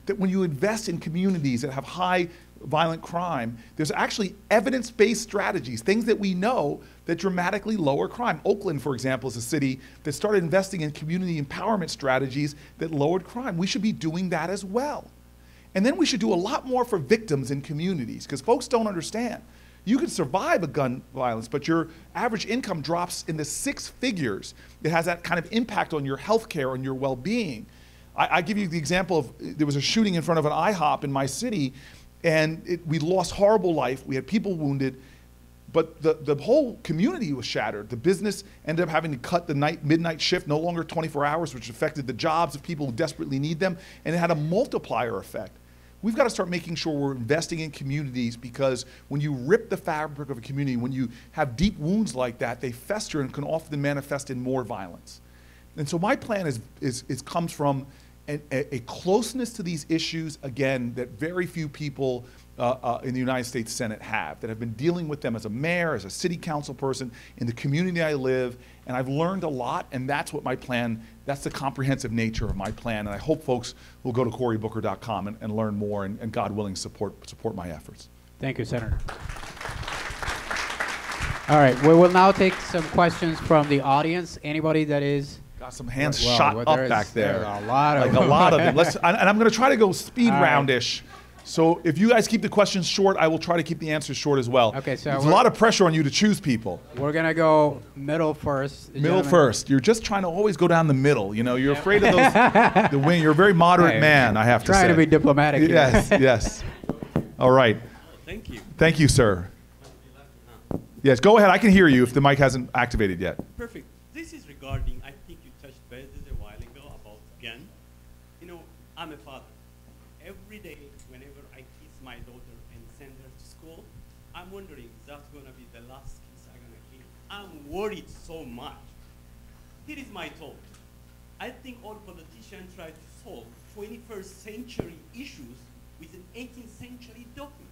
That when you invest in communities that have high violent crime, there's actually evidence-based strategies, things that we know that dramatically lower crime. Oakland, for example, is a city that started investing in community empowerment strategies that lowered crime. We should be doing that as well. And then we should do a lot more for victims in communities, because folks don't understand. You can survive a gun violence, but your average income drops into 6 figures. It has that kind of impact on your health care and your well-being. I give you the example of, there was a shooting in front of an IHOP in my city, and we lost horrible life. We had people wounded, but the whole community was shattered. The business ended up having to cut the midnight shift, no longer 24 hours, which affected the jobs of people who desperately need them, and it had a multiplier effect. We've got to start making sure we're investing in communities, because when you rip the fabric of a community, when you have deep wounds like that, they fester and can often manifest in more violence. And so my plan comes from a closeness to these issues, again, that very few people in the United States Senate have, that have been dealing with them as a mayor, as a city council person, in the community I live, and I've learned a lot, and that's what my plan, that's the comprehensive nature of my plan, and I hope folks will go to corybooker.com and learn more, and God willing, support my efforts. Thank you, Senator. All right, we will now take some questions from the audience. Anybody that is... Got some hands shot up back there. A lot of like a lot of them. And I'm going to try to go speed roundish. So if you guys keep the questions short, I will try to keep the answers short as well. Okay, so there's a lot of pressure on you to choose people. We're going to go middle first. Middle first. You're just trying to always go down the middle. You know, you're afraid of those. The wing. You're a very moderate man, I have to say. Trying to be diplomatic here. Yes, yes. All right. Thank you. Thank you, sir. Yes, go ahead. I can hear you if the mic hasn't activated yet. Perfect. This is regarding, I think you touched base a while ago about gun. You know, I'm a father. Every day, whenever I kiss my daughter and send her to school, I'm wondering, is that going to be the last kiss I'm going to give? I'm worried so much. Here is my thought. I think all politicians try to solve 21st century issues with an 18th century document.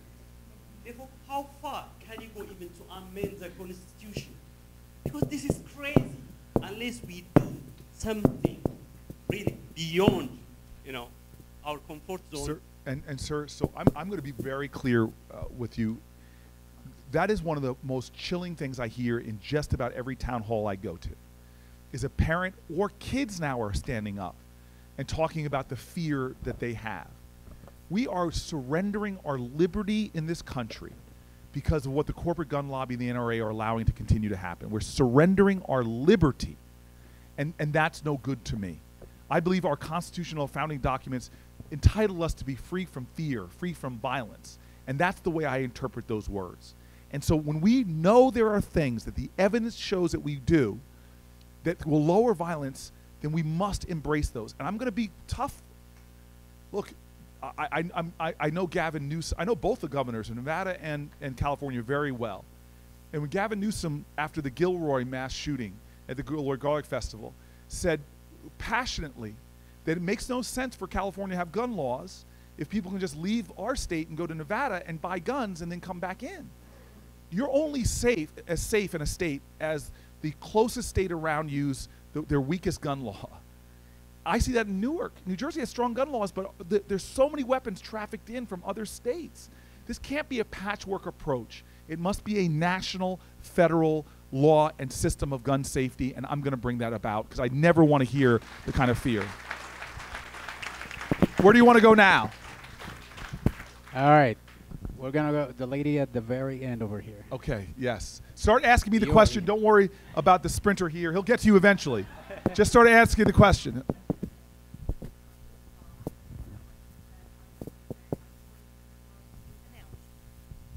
Therefore, how far can you go even to amend the Constitution? Because this is crazy. Unless we do something really beyond, you know, our comfort zone. Sir, and sir, so I'm going to be very clear with you. That is one of the most chilling things I hear in just about every town hall I go to, is a parent or kids now are standing up and talking about the fear that they have. We are surrendering our liberty in this country because of what the corporate gun lobby and the NRA are allowing to continue to happen. We're surrendering our liberty, and that's no good to me. I believe our constitutional founding documents entitled us to be free from fear, free from violence. And that's the way I interpret those words. And so when we know there are things that the evidence shows that we do that will lower violence, then we must embrace those. And I'm going to be tough. Look, I know Gavin Newsom. I know both the governors of Nevada and California very well. And when Gavin Newsom, after the Gilroy mass shooting at the Gilroy Garlic Festival, said passionately that it makes no sense for California to have gun laws if people can just leave our state and go to Nevada and buy guns and then come back in. You're only safe in a state as the closest state around use their weakest gun law. I see that in Newark. New Jersey has strong gun laws, but there's so many weapons trafficked in from other states. This can't be a patchwork approach. It must be a national, federal law and system of gun safety, and I'm going to bring that about because I never want to hear the kind of fear. Where do you want to go now? All right. We're going to go the lady at the very end over here. Okay, yes. Start asking me the question. Don't worry about the sprinter here. He'll get to you eventually. Just start asking the question.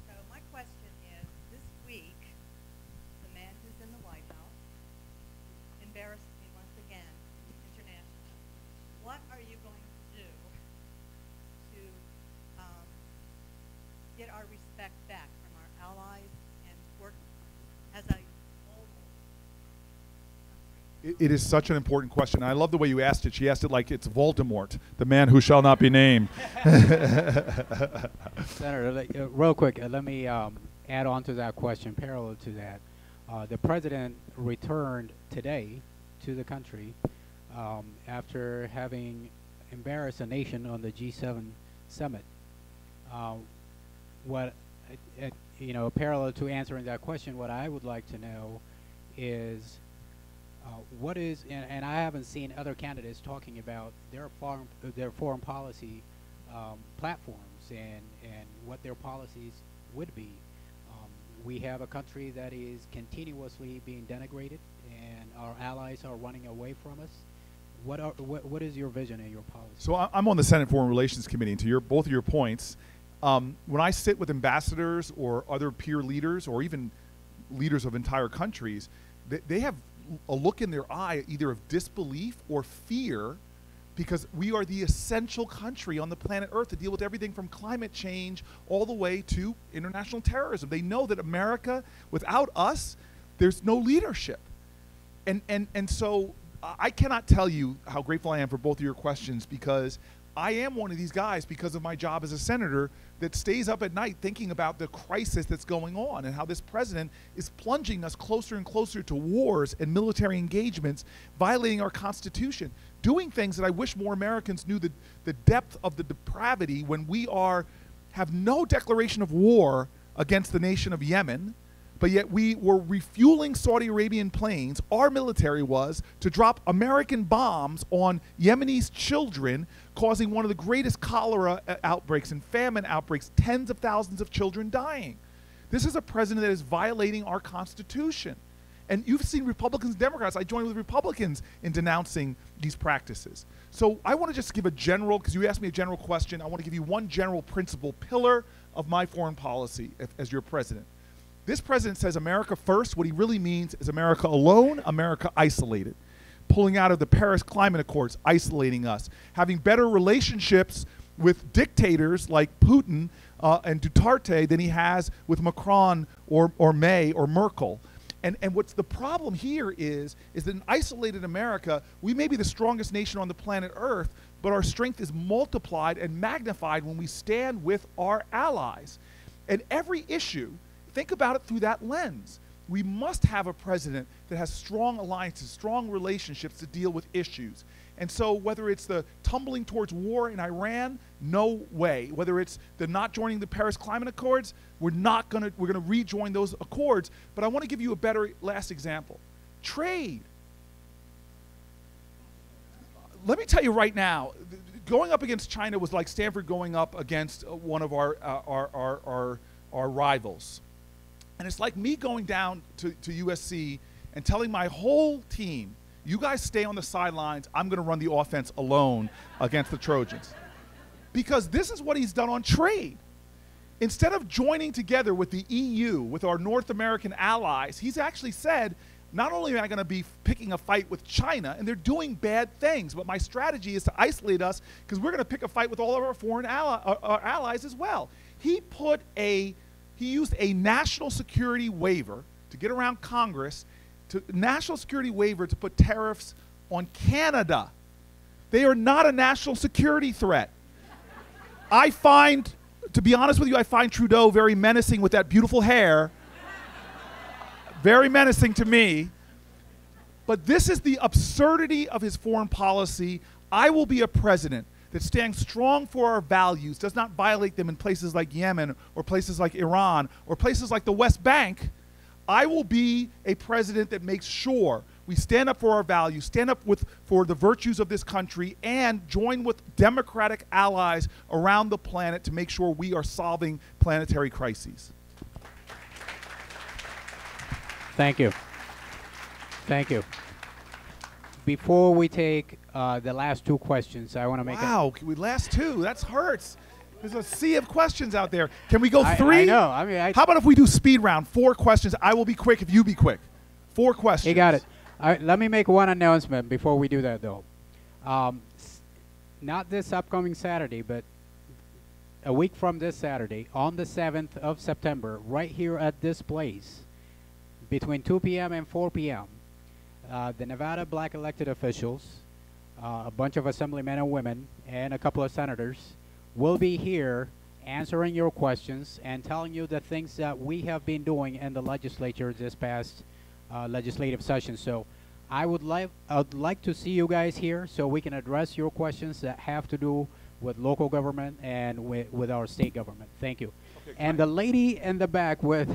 So my question is, this week, the man who's in the White House embarrassed me once again internationally. What are you going to do to get our respect back from our allies and work as a global country? It is such an important question. I love the way you asked it. She asked it like it's Voldemort, the man who shall not be named. Senator, real quick, let me add on to that question, parallel to that. The president returned today to the country after having embarrassed a nation on the G7 summit. Parallel to answering that question, what I would like to know is what is, and I haven't seen other candidates talking about their foreign policy platforms and what their policies would be. We have a country that is continuously being denigrated, and our allies are running away from us. What is your vision and your policy? So I'm on the Senate Foreign Relations Committee, and to both of your points, when I sit with ambassadors or other peer leaders or even leaders of entire countries, they have a look in their eye either of disbelief or fear because we are the essential country on the planet Earth to deal with everything from climate change all the way to international terrorism. They know that America, without us, there's no leadership. And so I cannot tell you how grateful I am for both of your questions because I am one of these guys because of my job as a senator that stays up at night thinking about the crisis that's going on and how this president is plunging us closer and closer to wars and military engagements, violating our Constitution, doing things that I wish more Americans knew the depth of the depravity when we have no declaration of war against the nation of Yemen, but yet we were refueling Saudi Arabian planes, our military was, to drop American bombs on Yemeni children, causing one of the greatest cholera outbreaks and famine outbreaks, tens of thousands of children dying. This is a president that is violating our Constitution. And you've seen Republicans and Democrats. I join with Republicans in denouncing these practices. So I want to just give a general, because you asked me a general question, I want to give you one general principle pillar of my foreign policy as your president. This president says America first. What he really means is America alone, America isolated. Pulling out of the Paris Climate Accords, isolating us. Having better relationships with dictators like Putin and Duterte than he has with Macron or May or Merkel. And what's the problem here is that in isolated America, we may be the strongest nation on the planet Earth, but our strength is multiplied and magnified when we stand with our allies. And every issue, think about it through that lens. We must have a president that has strong alliances, strong relationships to deal with issues. And so whether it's the tumbling towards war in Iran, no way. Whether it's the not joining the Paris Climate Accords, we're gonna rejoin those accords. But I want to give you a better last example. Trade. Let me tell you right now, going up against China was like Stanford going up against one of our rivals. And it's like me going down to USC and telling my whole team, you guys stay on the sidelines, I'm going to run the offense alone against the Trojans. because this is what he's done on trade. Instead of joining together with the EU, with our North American allies, he's actually said, not only am I going to be picking a fight with China, and they're doing bad things, but my strategy is to isolate us because we're going to pick a fight with all of our foreign allies as well. He used a national security waiver to get around Congress, national security waiver to put tariffs on Canada. They are not a national security threat. To be honest with you, I find Trudeau very menacing with that beautiful hair. Very menacing to me. But this is the absurdity of his foreign policy. I will be a president that stands strong for our values, does not violate them in places like Yemen or places like Iran or places like the West Bank. I will be a president that makes sure we stand up for our values, stand up for the virtues of this country, and join with democratic allies around the planet to make sure we are solving planetary crises. Thank you. Thank you. Before we take the last two questions, I want to make Wow, we last two? That hurts. There's a sea of questions out there. Can we go three? I know. I mean, how about if we do speed round? 4 questions. I will be quick if you be quick. 4 questions. You got it. Let me make one announcement before we do that, though. Not this upcoming Saturday, but a week from this Saturday, on the 7th of September, right here at this place, between 2 p.m. and 4 p.m., the Nevada black elected officials, a bunch of assemblymen and women, and a couple of senators will be here answering your questions and telling you the things that we have been doing in the legislature this past legislative session. So I'd like to see you guys here so we can address your questions that have to do with local government and with our state government. Thank you. Okay, and the lady in the back with...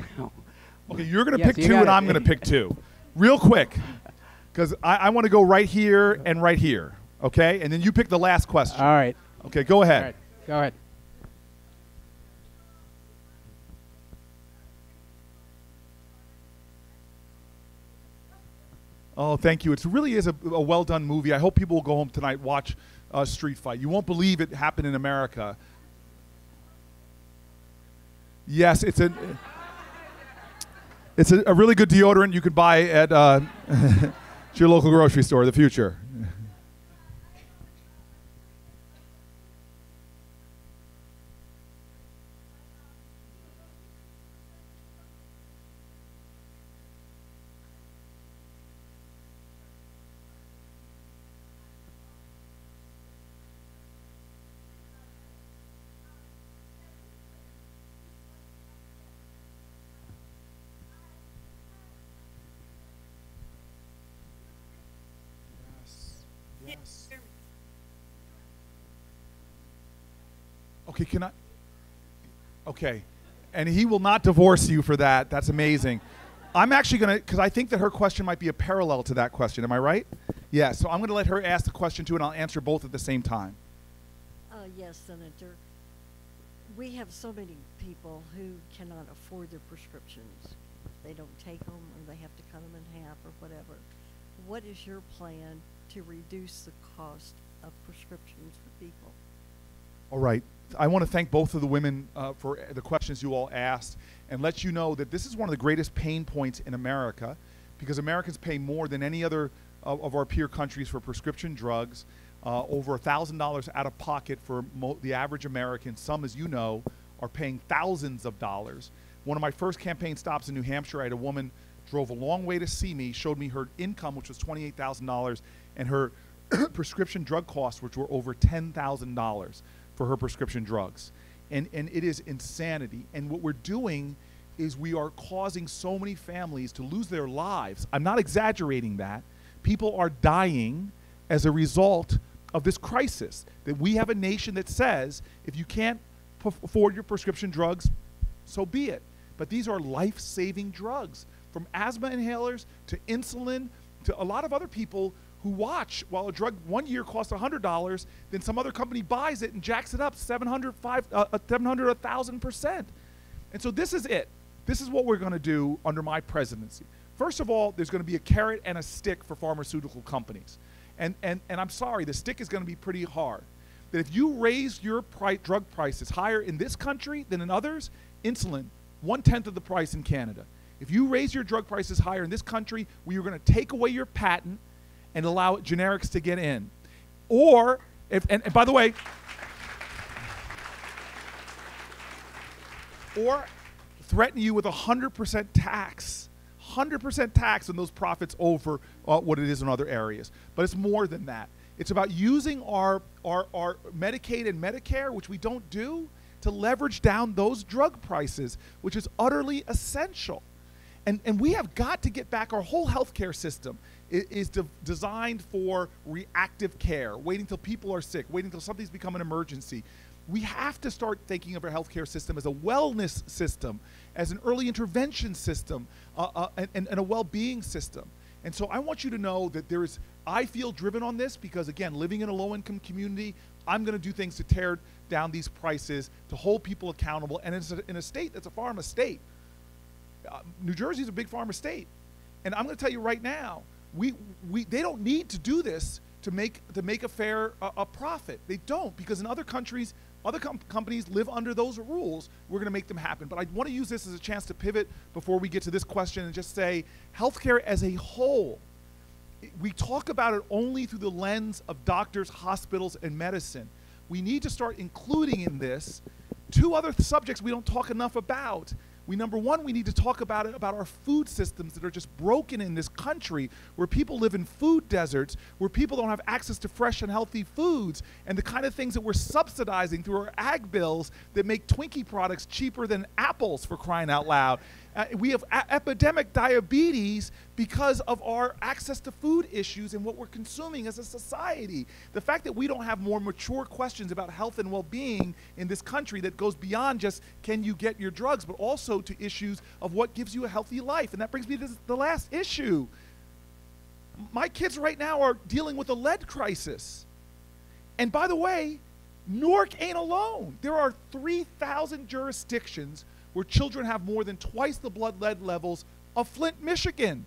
Okay, you're going to pick 2 and I'm going to pick 2. Real quick, because I want to go right here and right here, okay? And then you pick the last question. All right. Okay, go ahead. All right. Go ahead. Oh, thank you. It really is a well-done movie. I hope people will go home tonight, watch Street Fight. You won't believe it happened in America. Yes, it's a really good deodorant you could buy at your local grocery store, the future. Yes. Okay, can I? Okay. And he will not divorce you for that. That's amazing. I'm actually going to, because I think that her question might be a parallel to that question. Am I right? Yeah, so I'm going to let her ask the question too, and I'll answer both at the same time. Yes, Senator. We have so many people who cannot afford their prescriptions. They don't take them, or they have to cut them in half, or whatever. What is your plan to reduce the cost of prescriptions for people? All right. I want to thank both of the women for the questions you all asked and let you know that this is one of the greatest pain points in America because Americans pay more than any other of our peer countries for prescription drugs, over $1,000 out of pocket for the average American. Some, as you know, are paying thousands of dollars. One of my first campaign stops in New Hampshire, I had a woman drove a long way to see me, showed me her income, which was $28,000, and her prescription drug costs, which were over $10,000 for her prescription drugs. And it is insanity. And what we're doing is we are causing so many families to lose their lives. I'm not exaggerating that. People are dying as a result of this crisis. That we have a nation that says, if you can't afford your prescription drugs, so be it. But these are life-saving drugs, from asthma inhalers to insulin to a lot of other people who watch while a drug 1 year costs $100, then some other company buys it and jacks it up 700, 1,000%. And so this is it. This is what we're going to do under my presidency. First of all, there's going to be a carrot and a stick for pharmaceutical companies. And I'm sorry, the stick is going to be pretty hard. that if you raise your drug prices higher in this country than in others, insulin, 1/10 of the price in Canada. If you raise your drug prices higher in this country, we are going to take away your patent and allow generics to get in. Or, and by the way, or threaten you with 100% tax. 100% tax on those profits over what it is in other areas. But it's more than that. It's about using our Medicaid and Medicare, which we don't do, to leverage down those drug prices, which is utterly essential. And we have got to get back. Our whole healthcare system is designed for reactive care, waiting till people are sick, waiting till something's become an emergency. We have to start thinking of our healthcare system as a wellness system, as an early intervention system, and a well-being system. And so I want you to know that I feel driven on this because, again, living in a low-income community, I'm going to do things to tear down these prices, to hold people accountable. And it's in a state that's a pharma state. New Jersey's a big pharma state. And I'm going to tell you right now, they don't need to do this to make a fair profit. They don't, because in other countries, other companies live under those rules. We're going to make them happen. But I want to use this as a chance to pivot before we get to this question and just say, healthcare as a whole, we talk about it only through the lens of doctors, hospitals, and medicine. We need to start including in this two other subjects we don't talk enough about. Number one, we need to talk about our food systems that are just broken in this country, where people live in food deserts, where people don't have access to fresh and healthy foods, and the kind of things that we're subsidizing through our ag bills that make Twinkie products cheaper than apples, for crying out loud. We have epidemic diabetes because of our access to food issues and what we're consuming as a society. The fact that we don't have more mature questions about health and well-being in this country that goes beyond just can you get your drugs, but also to issues of what gives you a healthy life. And that brings me to the last issue. My kids right now are dealing with a lead crisis. And by the way, Newark ain't alone. There are 3,000 jurisdictions where children have more than twice the blood lead levels of Flint, Michigan.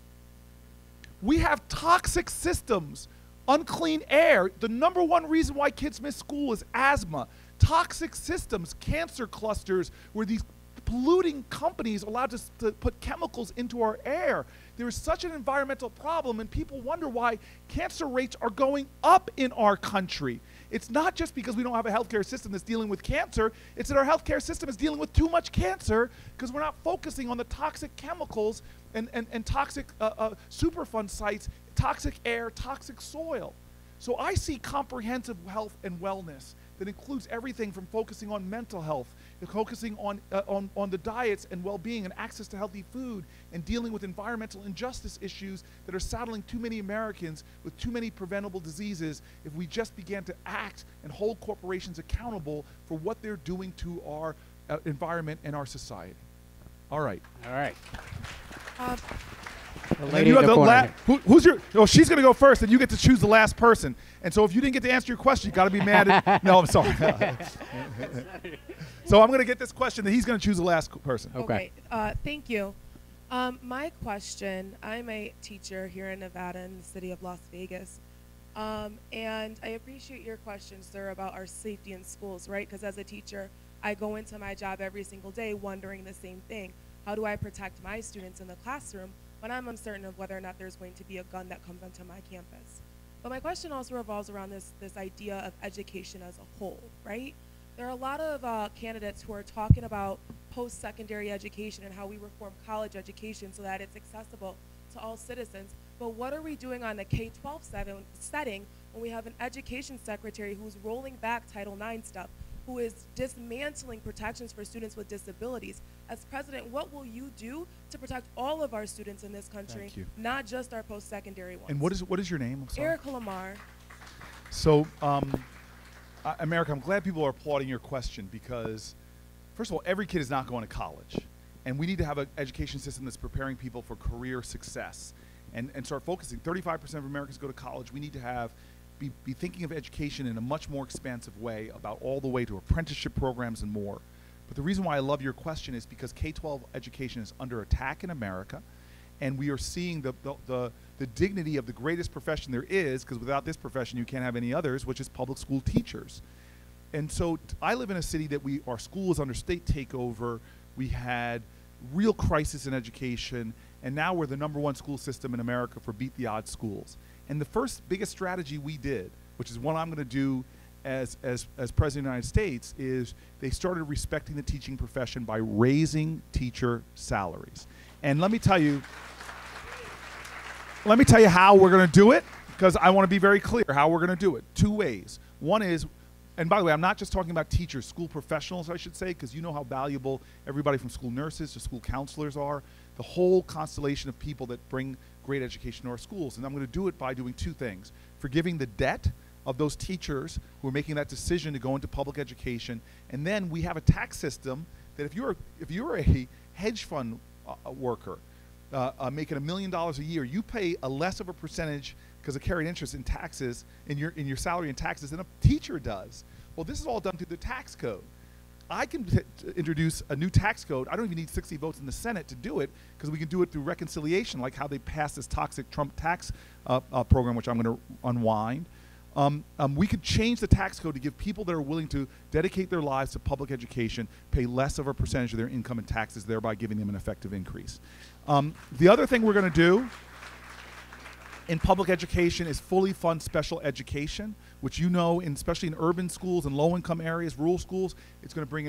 We have toxic systems, unclean air. The number one reason why kids miss school is asthma. Toxic systems, cancer clusters, where these polluting companies are allowed to put chemicals into our air. There is such an environmental problem, and people wonder why cancer rates are going up in our country. It's not just because we don't have a healthcare system that's dealing with cancer, it's that our healthcare system is dealing with too much cancer because we're not focusing on the toxic chemicals and toxic Superfund sites, toxic air, toxic soil. So I see comprehensive health and wellness that includes everything from focusing on mental health, focusing on the diets and well-being and access to healthy food, and dealing with environmental injustice issues that are saddling too many Americans with too many preventable diseases if we just began to act and hold corporations accountable for what they're doing to our environment and our society. All right. All right. You have who's your? Oh, she's going to go first, and you get to choose the last person. And so, if you didn't get to answer your question, you got to be mad at. No, I'm sorry. So I'm going to get this question that he's going to choose the last person. Okay. Thank you. My question: I'm a teacher here in Nevada, in the city of Las Vegas, and I appreciate your questions, sir, about our safety in schools, right? Because as a teacher, I go into my job every single day wondering the same thing: how do I protect my students in the classroom when I'm uncertain of whether or not there's going to be a gun that comes onto my campus? But my question also revolves around this idea of education as a whole, right? There are a lot of candidates who are talking about post-secondary education and how we reform college education so that it's accessible to all citizens. But what are we doing on the K-12 setting when we have an education secretary who's rolling back Title IX stuff, who is dismantling protections for students with disabilities? As president, what will you do to protect all of our students in this country, not just our post-secondary ones? And what is your name? I'm sorry. Erica Lamar. So, America, I'm glad people are applauding your question because, first of all, every kid is not going to college. And we need to have an education system that's preparing people for career success and start focusing. 35% of Americans go to college. We need to be thinking of education in a much more expansive way, about all the way to apprenticeship programs and more. But the reason why I love your question is because K-12 education is under attack in America, and we are seeing the dignity of the greatest profession there is, because without this profession you can't have any others, which is public school teachers. And so I live in a city that our school is under state takeover. We had real crisis in education, and now we're the #1 school system in America for beat the odds schools. And the first biggest strategy we did, which is what I'm going to do as President of the United States, is they started respecting the teaching profession by raising teacher salaries. And let me tell you how we're going to do it, because I want to be very clear how we're going to do it. 2 ways. One is, and by the way, I'm not just talking about teachers, school professionals, I should say, because you know how valuable everybody from school nurses to school counselors are, the whole constellation of people that bring great education to our schools. And I'm going to do it by doing 2 things: forgiving the debt of those teachers who are making that decision to go into public education, and then we have a tax system that if you're a hedge fund worker making $1 million a year, you pay a less of a percentage because of carried interest in taxes in your salary and taxes than a teacher does. Well, this is all done through the tax code. I can introduce a new tax code. I don't even need 60 votes in the Senate to do it, because we can do it through reconciliation, like how they passed this toxic Trump tax program, which I'm going to unwind. We could change the tax code to give people that are willing to dedicate their lives to public education pay less of a percentage of their income in taxes, thereby giving them an effective increase. The other thing we're going to do in public education is fully fund special education, which you know, especially in urban schools and low-income areas, rural schools, it's going to bring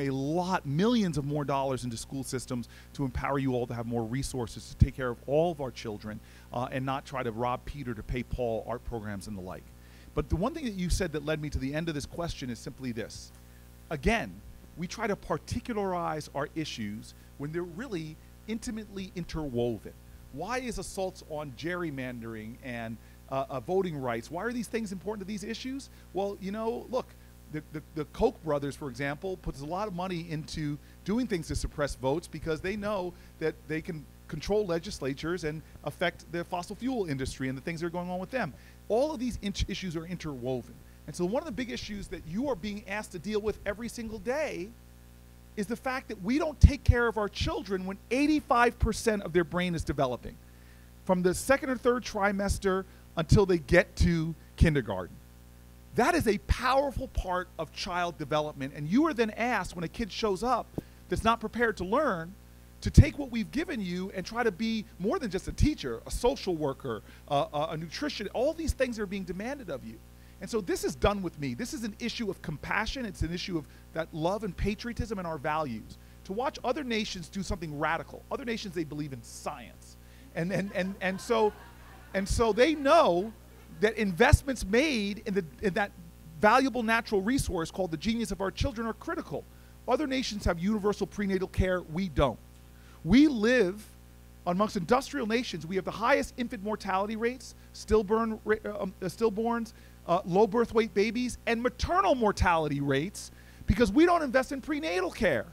millions of more dollars into school systems to empower you all to have more resources to take care of all of our children and not try to rob Peter to pay Paul, art programs and the like. But the one thing that you said that led me to the end of this question is simply this. Again, we try to particularize our issues when they're really intimately interwoven. Why is assaults on gerrymandering and voting rights, why are these things important to these issues? Well, you know, look, the Koch brothers, for example, puts a lot of money into doing things to suppress votes because they know that they can control legislatures and affect the fossil fuel industry and the things that are going on with them. All of these issues are interwoven. And so one of the big issues that you are being asked to deal with every single day is the fact that we don't take care of our children when 85% of their brain is developing, from the 2nd or 3rd trimester until they get to kindergarten. That is a powerful part of child development, and you are then asked, when a kid shows up that's not prepared to learn, to take what we've given you and try to be more than just a teacher, a social worker, a nutrition. All these things are being demanded of you. And so this is done with me. This is an issue of compassion. It's an issue of that love and patriotism and our values. To watch other nations do something radical. Other nations, they believe in science. And so they know that investments made in that valuable natural resource called the genius of our children are critical. Other nations have universal prenatal care. We don't. We live amongst industrial nations. We have the highest infant mortality rates, stillborns, low birth weight babies, and maternal mortality rates because we don't invest in prenatal care.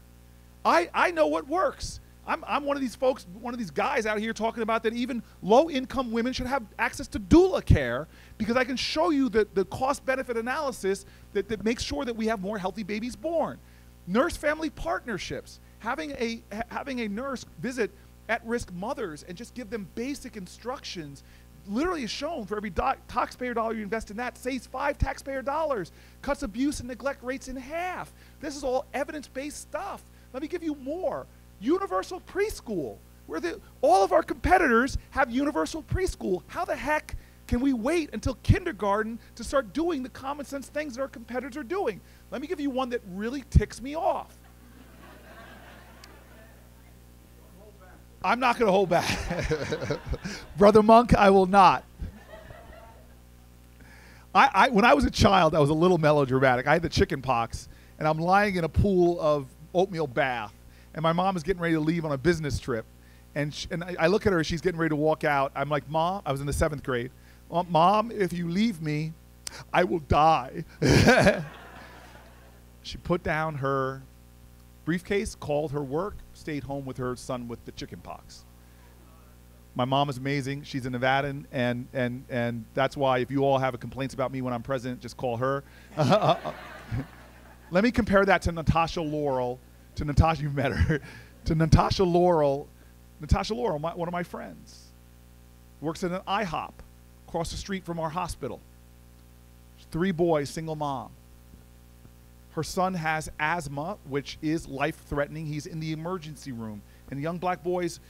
I know what works. I'm one of these folks, one of these guys out here talking about that even low-income women should have access to doula care because I can show you the cost-benefit analysis that makes sure that we have more healthy babies born. Nurse-family partnerships, having a nurse visit at-risk mothers and just give them basic instructions literally is shown for every taxpayer dollar you invest in that saves 5 taxpayer dollars, cuts abuse and neglect rates in half. This is all evidence-based stuff. Let me give you more. Universal preschool, where all of our competitors have universal preschool. How the heck can we wait until kindergarten to start doing the common sense things that our competitors are doing? Let me give you one that really ticks me off. I'm not going to hold back. Brother Monk, I will not. When I was a child, I was a little melodramatic. I had the chicken pox, and I'm lying in a pool of oatmeal bath, and my mom is getting ready to leave on a business trip. And I look at her, she's getting ready to walk out. I'm like, Mom, I was in the 7th grade. Mom, if you leave me, I will die. She put down her briefcase, called her work, stayed home with her son with the chicken pox. My mom is amazing. She's a Nevadan, and that's why if you all have complaints about me when I'm president, just call her. Let me compare that to Natasha Laurel, to Natasha, you've met her, to Natasha Laurel. Natasha Laurel, one of my friends, works at an IHOP across the street from our hospital. 3 boys, single mom. Her son has asthma, which is life-threatening. He's in the emergency room. And young black boys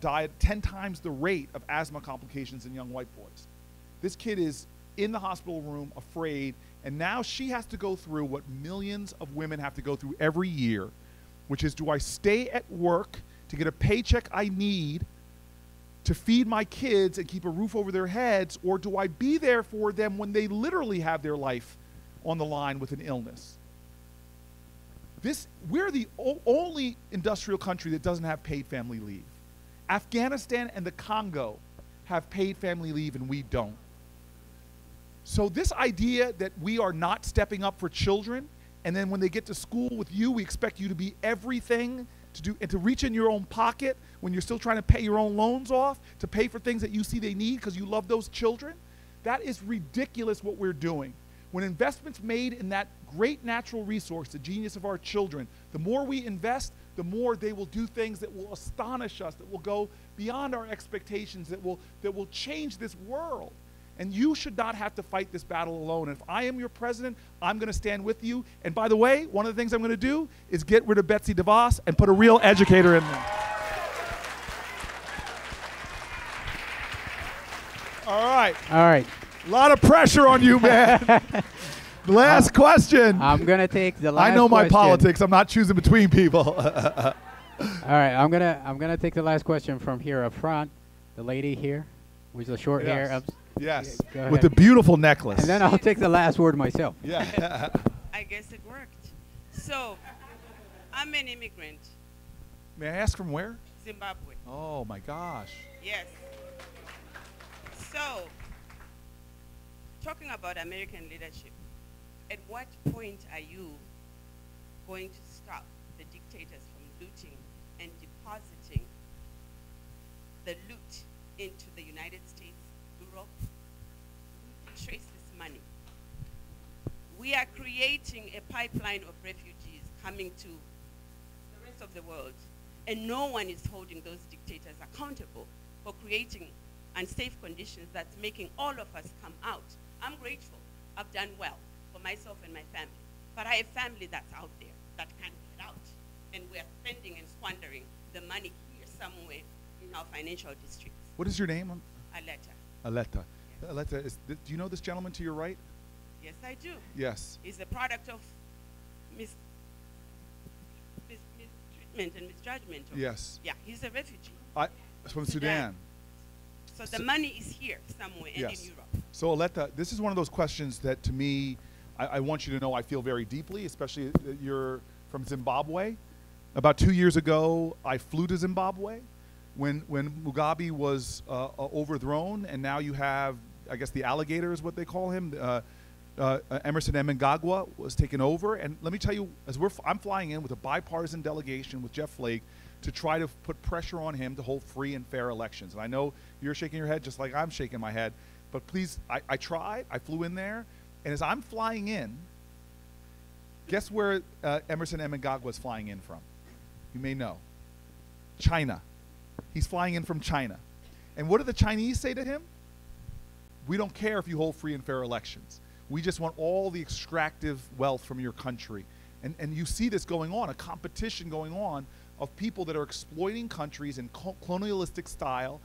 die at 10 times the rate of asthma complications in young white boys. This kid is in the hospital room, afraid, and now she has to go through what millions of women have to go through every year, which is, do I stay at work to get a paycheck I need to feed my kids and keep a roof over their heads, or do I be there for them when they literally have their life on the line with an illness? We're the only industrial country that doesn't have paid family leave. Afghanistan and the Congo have paid family leave and we don't. So this idea that we are not stepping up for children, and then when they get to school with you, we expect you to be everything to do, and to reach in your own pocket when you're still trying to pay your own loans off, to pay for things that you see they need because you love those children, that is ridiculous what we're doing. When investments made in that great natural resource, the genius of our children, the more we invest, the more they will do things that will astonish us, that will go beyond our expectations, that will change this world. And you should not have to fight this battle alone. If I am your president, I'm going to stand with you. And by the way, one of the things I'm going to do is get rid of Betsy DeVos and put a real educator in there. All right. All right. A lot of pressure on you, man. Last question. I'm going to take the last I know my question. politics. I'm not choosing between people. All right. I'm gonna take the last question from here up front. The lady here with the short hair. Up. Yes. Go ahead. With the beautiful necklace. And then I'll take the last word myself. Yeah. I guess it worked. So, I'm an immigrant. May I ask from where? Zimbabwe. Oh my gosh. Yes. So, talking about American leadership, at what point are you going to stop the dictators from looting and depositing the loot into the United States, Europe? Trace this money. We are creating a pipeline of refugees coming to the rest of the world, and no one is holding those dictators accountable for creating unsafe conditions that's making all of us come out. I'm grateful. I've done well for myself and my family, but I have family that's out there that can't get out, and we're spending and squandering the money here somewhere in our financial districts. What is your name? Aletta. Aletta. Yes. Aletta, do you know this gentleman to your right? Yes, I do. Yes. He's a product of mistreatment and misjudgment. Yes. Yeah, he's a refugee. From Sudan. So the money is here somewhere and in Europe. So Aletta, this is one of those questions that to me, I want you to know I feel very deeply, especially that you're from Zimbabwe. About 2 years ago, I flew to Zimbabwe when Mugabe was overthrown, and now you have, I guess the alligator is what they call him, Emerson Mnangagwa was taken over. And let me tell you, I'm flying in with a bipartisan delegation with Jeff Flake to try to put pressure on him to hold free and fair elections. And I know you're shaking your head just like I'm shaking my head, but please, I tried, I flew in there, and as I'm flying in, guess where Emerson Mnangagwa was flying in from? You may know. China. He's flying in from China. And what do the Chinese say to him? We don't care if you hold free and fair elections. We just want all the extractive wealth from your country. And you see this going on, a competition going on of people that are exploiting countries in colonialistic style,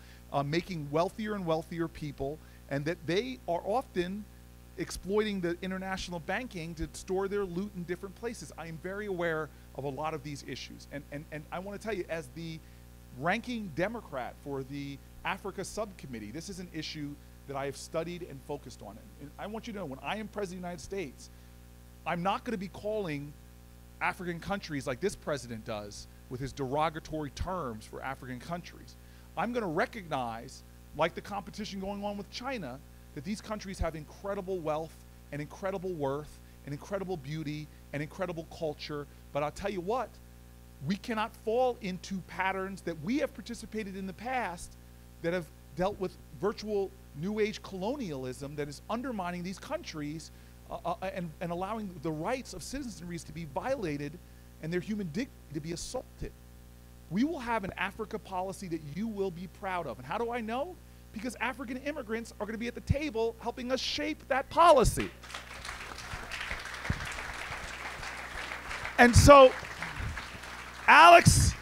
making wealthier and wealthier people, and that they are often exploiting the international banking to store their loot in different places. I am very aware of a lot of these issues. And I want to tell you, as the ranking Democrat for the Africa subcommittee, this is an issue that I have studied and focused on. And I want you to know, when I am President of the United States, I'm not going to be calling African countries like this president does with his derogatory terms for African countries. I'm going to recognize, like the competition going on with China, that these countries have incredible wealth and incredible worth and incredible beauty and incredible culture. But I'll tell you what, we cannot fall into patterns that we have participated in the past that have dealt with virtual New Age colonialism that is undermining these countries and allowing the rights of citizenry to be violated and their human dignity to be assaulted. We will have an Africa policy that you will be proud of. And how do I know? Because African immigrants are going to be at the table helping us shape that policy. And so, Alex,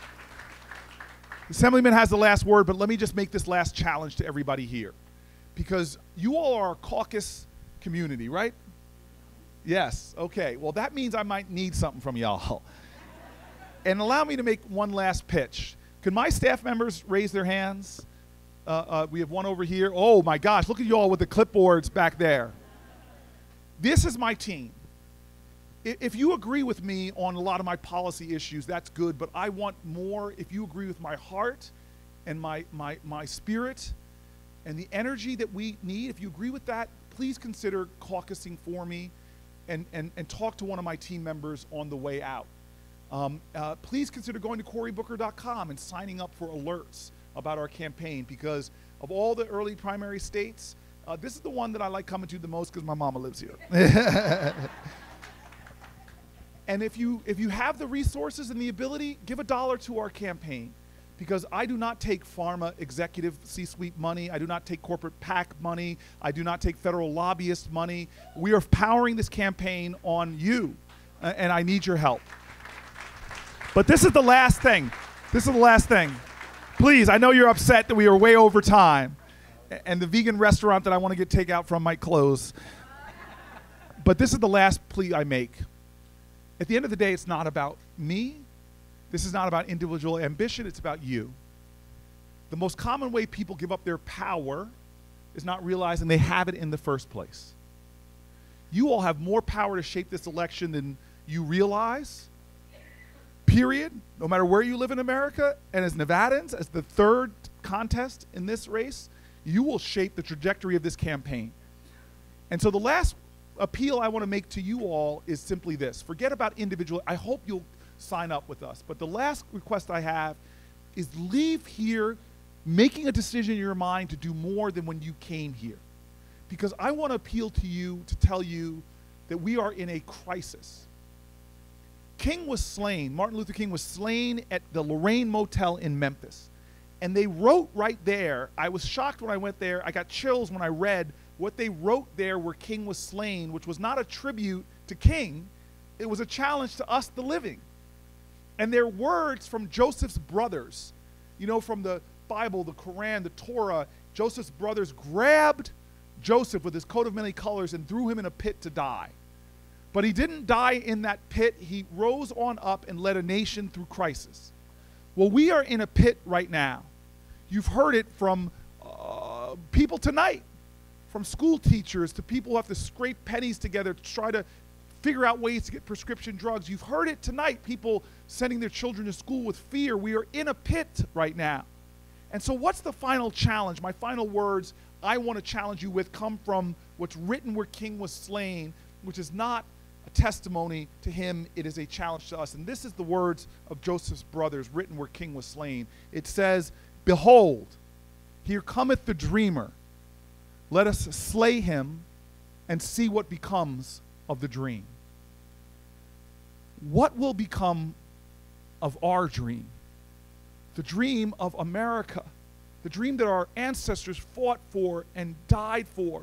Assemblyman has the last word, but let me just make this last challenge to everybody here. Because you all are a caucus community, right? Yes, okay. Well, that means I might need something from y'all. And allow me to make one last pitch. Could my staff members raise their hands? We have one over here. Oh my gosh, look at you all with the clipboards back there. This is my team. If you agree with me on a lot of my policy issues, that's good, but I want more. If you agree with my heart and my spirit and the energy that we need, if you agree with that, please consider caucusing for me and talk to one of my team members on the way out. Please consider going to corybooker.com and signing up for alerts about our campaign, because of all the early primary states, this is the one that I like coming to the most because my mama lives here. And if you have the resources and the ability, give $1 to our campaign, because I do not take Pharma executive C-suite money. I do not take corporate PAC money. I do not take federal lobbyist money. We are powering this campaign on you, and I need your help. But this is the last thing. This is the last thing. Please, I know you're upset that we are way over time, and the vegan restaurant that I want to get takeout from might close. But this is the last plea I make. At the end of the day, it's not about me. This is not about individual ambition. It's about you. The most common way people give up their power is not realizing they have it in the first place. You all have more power to shape this election than you realize, period, no matter where you live in America. And as Nevadans, as the third contest in this race, you will shape the trajectory of this campaign. And so the last appeal I want to make to you all is simply this. Forget about individual. I hope you'll sign up with us. But the last request I have is leave here making a decision in your mind to do more than when you came here. Because I want to appeal to you to tell you that we are in a crisis. King was slain, Martin Luther King was slain at the Lorraine Motel in Memphis. And they wrote right there, I was shocked when I went there, I got chills when I read what they wrote there where King was slain, which was not a tribute to King, it was a challenge to us, the living. And they're words from Joseph's brothers. You know, from the Bible, the Quran, the Torah, Joseph's brothers grabbed Joseph with his coat of many colors and threw him in a pit to die. But he didn't die in that pit. He rose on up and led a nation through crisis. Well, we are in a pit right now. You've heard it from people tonight, from school teachers to people who have to scrape pennies together to try to figure out ways to get prescription drugs. You've heard it tonight, people sending their children to school with fear. We are in a pit right now. And so what's the final challenge? My final words I want to challenge you with come from what's written where King was slain, which is not a testimony to him, it is a challenge to us. And this is the words of Joseph's brothers written where King was slain. It says, "Behold, here cometh the dreamer. Let us slay him and see what becomes of the dream." What will become of our dream? The dream of America, the dream that our ancestors fought for and died for,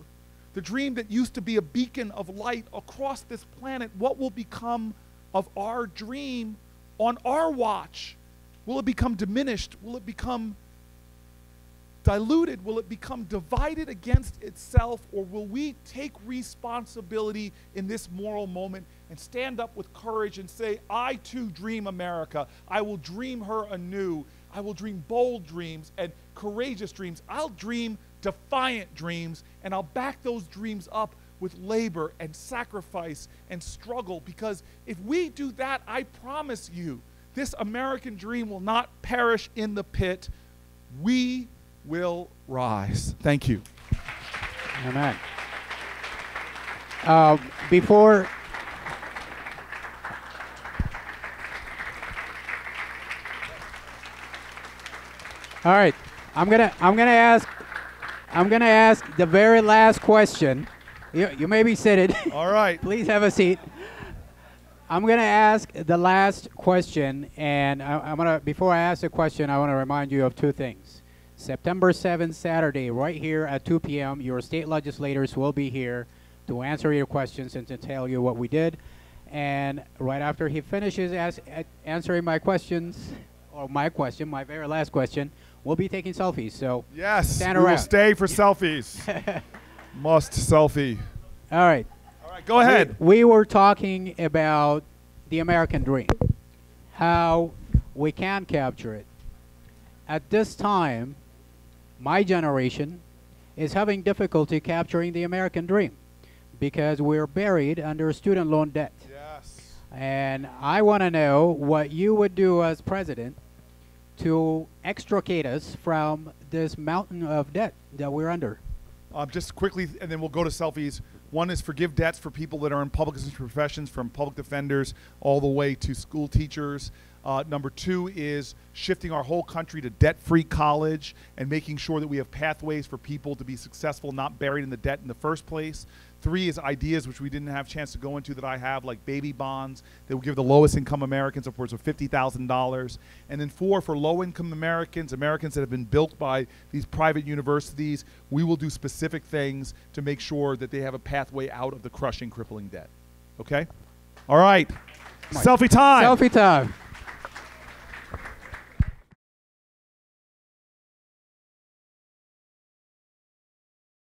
the dream that used to be a beacon of light across this planet. What will become of our dream on our watch? Will it become diminished? Will it become diluted? Will it become divided against itself? Or will we take responsibility in this moral moment and stand up with courage and say, I too dream America. I will dream her anew. I will dream bold dreams and courageous dreams. I'll dream defiant dreams, and I'll back those dreams up with labor and sacrifice and struggle, because if we do that, I promise you, this American dream will not perish in the pit. We will rise. Thank you. Amen. All right, I'm gonna ask the very last question. You may be seated. All right. Please have a seat. I'm gonna ask the last question, and before I ask the question, I want to remind you of two things. September 7th, Saturday, right here at 2 p.m., your state legislators will be here to answer your questions and to tell you what we did. And right after he finishes answering my questions, or my question, my very last question, we'll be taking selfies. So Yes, stand we will around. stay for selfies. Must selfie. All right. All right, go ahead. We were talking about the American dream, how we can capture it. At this time, my generation is having difficulty capturing the American dream because we're buried under student loan debt. Yes. And I want to know what you would do as president to extricate us from this mountain of debt that we're under. Just quickly, and then we'll go to selfies. One is forgive debts for people that are in public assistance professions, from public defenders all the way to school teachers. Number two is shifting our whole country to debt-free college and making sure that we have pathways for people to be successful, not buried in the debt in the first place. Three is ideas which we didn't have a chance to go into that I have, like baby bonds that will give the lowest income Americans upwards of $50,000. And then four, for low income Americans, Americans that have been built by these private universities, we will do specific things to make sure that they have a pathway out of the crushing, crippling debt. Okay? All right. Selfie time. Selfie time.